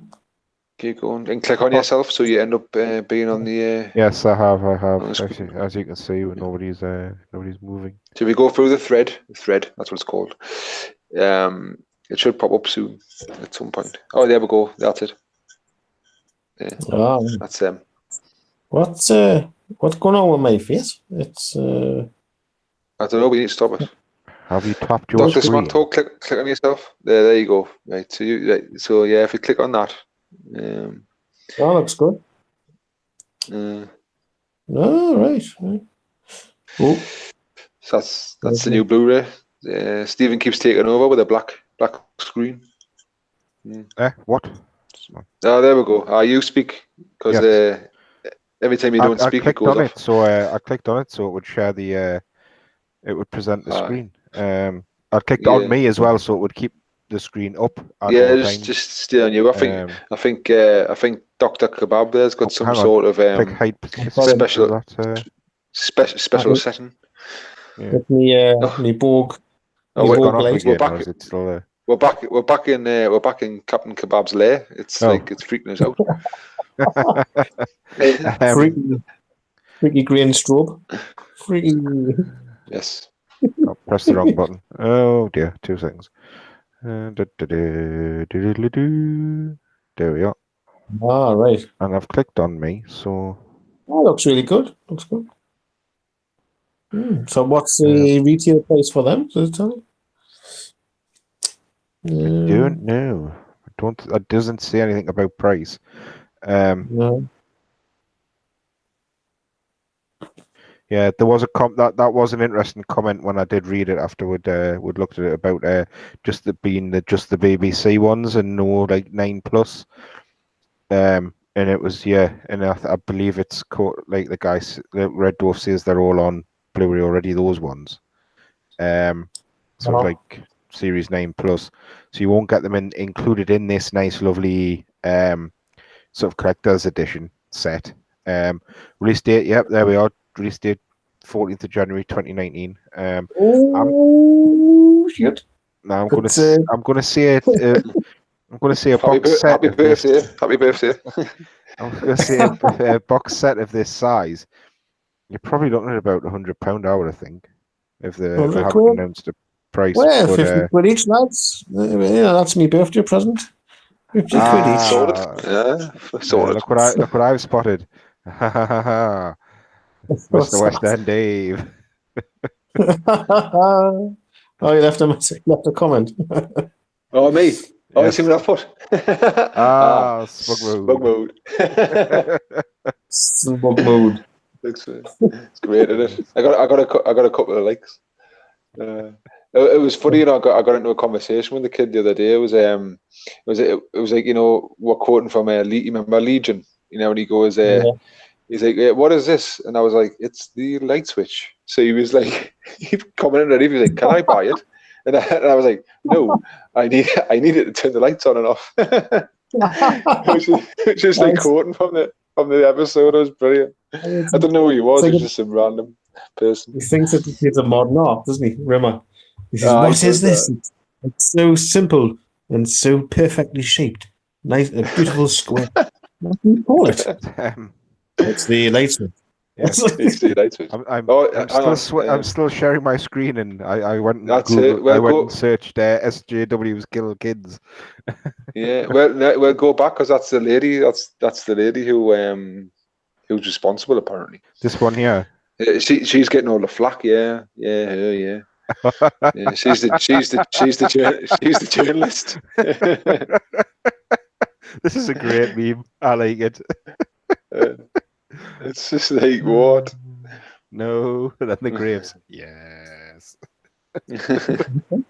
Keep going and click on yourself, so you end up being on the. Yes, I have. Actually, as you can see, nobody's moving. So we go through the thread. That's what it's called. It should pop up soon at some point. Oh, there we go. That's it. Yeah. That's them. What's going on with my face? It's I don't know. We need to stop it. Have you tapped your Dr. screen? Smack Talk, click on yourself. There you go. Right. So yeah, if you click on that. That looks good. Right. Oh. So that's the new Blu-ray. Stephen keeps taking over with a black screen. What? Oh, there we go. You speak because every time you don't speak, it goes off. So I clicked on it, so it would share the. It would present the screen. I clicked on me as well, so it would keep the screen up. Just stay on you. I think Dr. Kebab there's got some sort of special setting. With me Borg. We're back. It's still there. We're back in Captain Kebab's lair. It's like it's freaking us out. Freaky green strobe. Freaky. Yes. I pressed the wrong button. Oh dear, 2 seconds. There we are. Ah, right. And I've clicked on me, so That looks really good. Looks good. So what's the retail price for them? Does it tell you? I don't know. It doesn't say anything about price. No. Yeah, there was a that was an interesting comment when I did read it after we'd looked at it about just the BBC ones and no like 9+. And it was and I believe it's like the Red Dwarf says they're all on Blu-ray already. Those ones, so like Series 9+. So you won't get them included in this nice, lovely sort of collector's edition set. Release date, yep, there we are. Release date 14th of January 2019. Shit! Now I'm gonna say it. I'm gonna say a box set. Happy birthday! Happy birthday! I'm gonna say a box set of this size. You're probably looking at about £100, I would think, if they haven't announced a price. Well, 50 quid each, lads. That's my birthday present. 50 quid each. Sorted. Yeah, sorted. Look what I've spotted. Mr. West End Dave. Oh, you left a comment. Oh, me. Oh, you see what I put? Smug mode. Smug mode. It's great, isn't it? I got a couple of likes. It was funny, I got into a conversation with the kid the other day. It was like, we're quoting from remember Legion, and he goes, he's like, what is this? And I was like, it's the light switch. So he was like, he commented on it. He was like, can I buy it? And I was like, no, I need it to turn the lights on and off. which is like quoting from the episode. It was brilliant. I don't know who he was. He was just some random person. He thinks that it's a modern art, doesn't he? Rimmer. He says, what is this? It's so simple and so perfectly shaped. Nice, a beautiful square. What do you call it? It's the light switch. Yes, it's the light switch. I'm still sharing my screen, and I went and and searched SJW's Kill Kids. Yeah, we'll go back because that's the lady. That's the lady who's responsible apparently. This one here. She's getting all the flack. Yeah. Yeah, she's the journalist. This is a great meme. I like it. It's just like, what? No, then the graves. Yes. The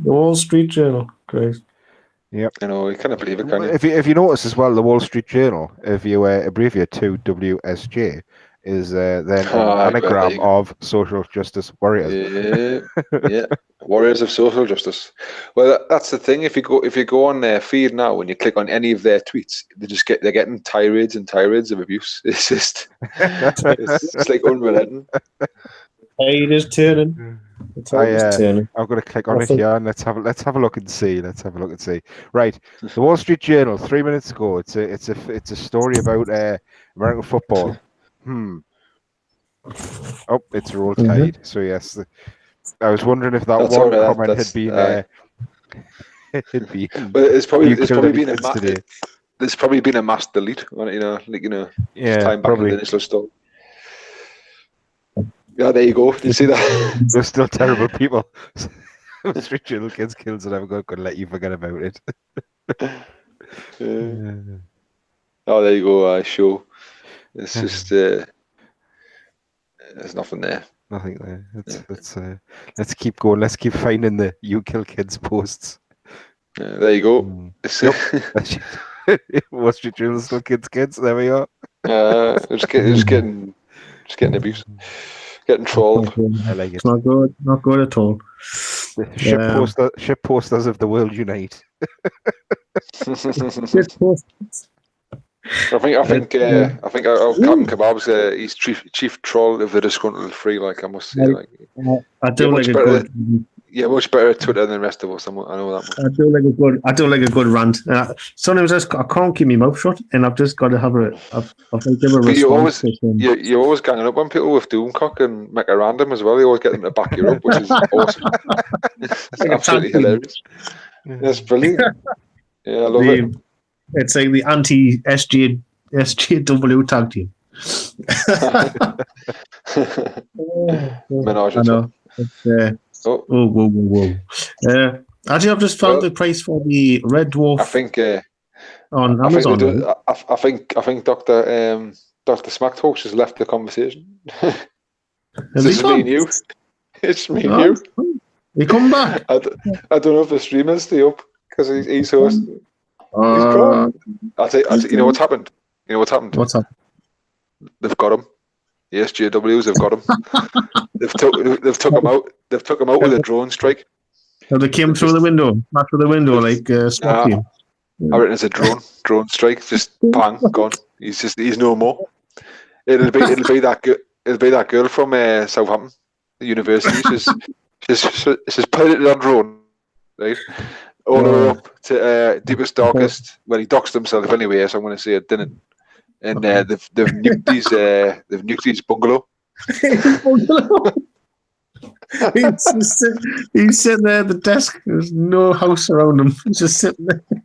Wall Street Journal. Great. Yep. I know, you can't believe it, can you? If you notice as well, the Wall Street Journal, if you abbreviate to WSJ, is then an anagram of social justice warriors. Yeah, warriors of social justice. Well, that's the thing. If you go on their feed now and you click on any of their tweets, they're getting tirades and tirades of abuse. It's just it's like unrelenting. Tide is turning. The tide is turning. I'm going to click on it here and let's have a look and see. Right, the Wall Street Journal, 3 minutes ago. It's a story about American football. Oh, it's Roll Tide. So yes, I was wondering if that comment had been. But it's probably been there's probably been a mass delete on it. Time back in the initial story. Yeah, there you go. Do you see that? They're still terrible people. Street Journal Kids Kills, and I'm going to let you forget about it. Oh, there you go. Show. It's just there's nothing there. Nothing there. Let's keep going. Let's keep finding the You Kill Kids posts. There you go. Wall Street Journal still kids. There we are. Just getting abused, getting trolled. I like it. It's not good. Not good at all. Ship posters of the world unite. I think Captain Kebab's he's chief troll of the Disgruntled 3. Like, I must say, I don't like a good. You're much better at Twitter than the rest of us. I know that much. I do like a good rant. Sometimes I can't keep my mouth shut, and I've just got to have I've got to give a But response. you're always ganging up on people with Doomcock and make a random as well. You always get them to back you up, which is awesome. It's Like absolutely hilarious. That's brilliant. Yeah, I love it. It's like the anti-SJW tag team. Menage I a know. Whoa. Actually, I've just found the price for the Red Dwarf. I think on Amazon. I think Dr. Smacktalk has left the conversation. This is me and you. It's me and you. He come back. I don't know if the streamers stay up because he's host. He's gone. I'll tell you, you know what's happened? What's up? They've got him. The SJWs have got him. They've took him out. They've took him out with a drone strike. So they came through the window, not through the window like SWAT team. I reckon it's a drone strike. Just bang, gone. He's no more. It'll be that girl from Southampton, the university. She's piloted on drone, right? All the way up to deepest, darkest. Well, he doxed himself anyway, so I'm going to say it didn't. And they've nuked his bungalow. He's sitting there at the desk. There's no house around him. He's just sitting there. Like,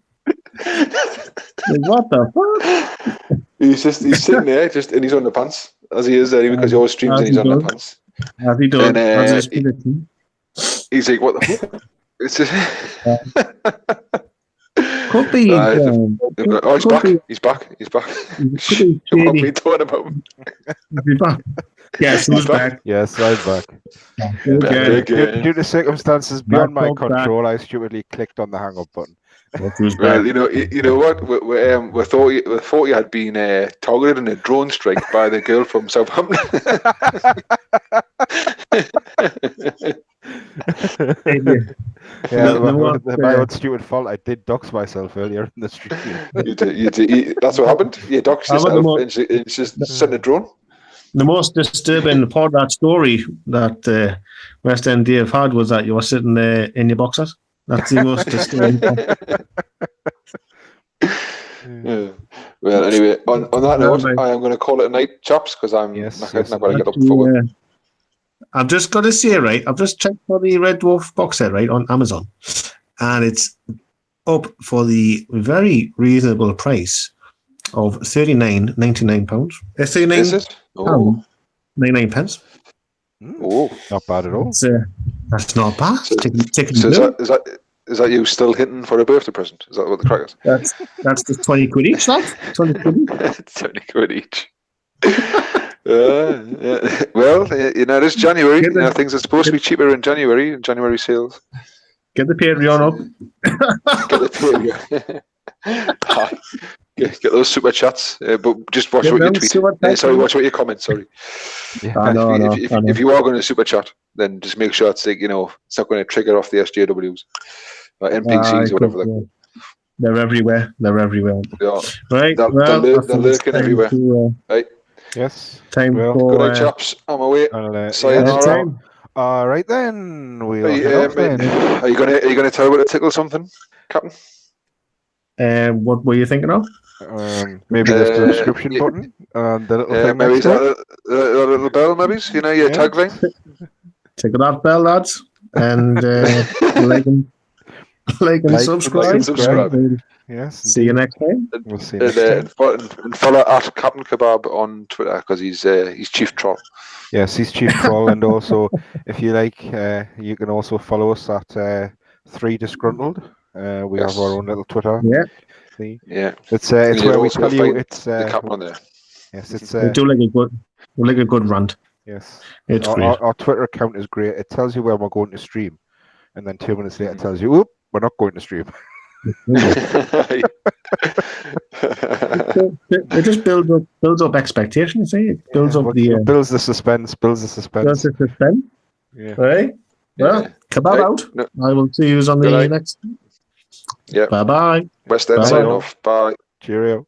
what the fuck? He's sitting there, and he's on the pants as he is anyway, because he always streams and he's on the pants. Have you done? And, he's like, what the fuck? It's just. Could be. He's back. He's back. He's back. What are we talking about? He's back. Yes, he's back. Yes, I'm back. Due to circumstances beyond my control, I stupidly clicked on the hang up button. Well, you know what? We thought you had been targeted in a drone strike by the girl from Southampton. My own stupid fault. I did dox myself earlier in the stream. You did. That's what happened. You doxed yourself and just sent a drone. The most disturbing part of that story that West End Dave had was that you were sitting there in your boxers. That's the most disturbing part. Yeah. Well, anyway, on that note, I am going to call it a night, chaps, because I'm knackered and I've got to get up for work. I've just got to say, right, I've just checked for the Red Dwarf box set, right, on Amazon, and it's up for the very reasonable price of £39.99. Is it? Oh. 99 pence. Oh, not bad at all. That's not bad. Is that you still hitting for a birthday present? Is that what the crack is? That's just 20 quid each, lad. 20 quid each. 20 quid each. Yeah. Well, it's January. Things are supposed to be cheaper in January sales. Get the Patreon up. Get the Patreon. Get those super chats, but just watch what you tweet. Watch what you comment. Sorry. Yeah. If you are going to super chat, then just make sure it's like, it's not going to trigger off the SJWs or NPCs or whatever they're called. They're everywhere. Yeah. Right. They're lurking everywhere. Right. Yes. Time for good night, chaps. I'm away. Sayonara. All right then. Are you going to tell me to tickle something, Captain? What were you thinking of? Maybe the subscription button. The little thing maybe the little bell. Maybe your tagline. Tickle that bell, lads, and like and subscribe. Yes. See you next time. We'll see you next time. And follow at Captain Kebab on Twitter because he's Chief Troll. Yes, he's Chief Troll, and also if you like, you can also follow us at 3 Disgruntled. We have our own little Twitter. Yeah. See? Yeah. It's where we tell you it's the Captain on there. Yes, it's we do like a good rant. Yes. It's our Twitter account is great. It tells you where we're going to stream, and then 2 minutes later it tells you, "Oop, we're not going to stream." It just builds up expectations. See, it builds up builds the suspense. Yeah. Right. Well, kebab out. No. I will see you on the next. Yeah. Bye bye. West End sign off. Bye. Cheerio.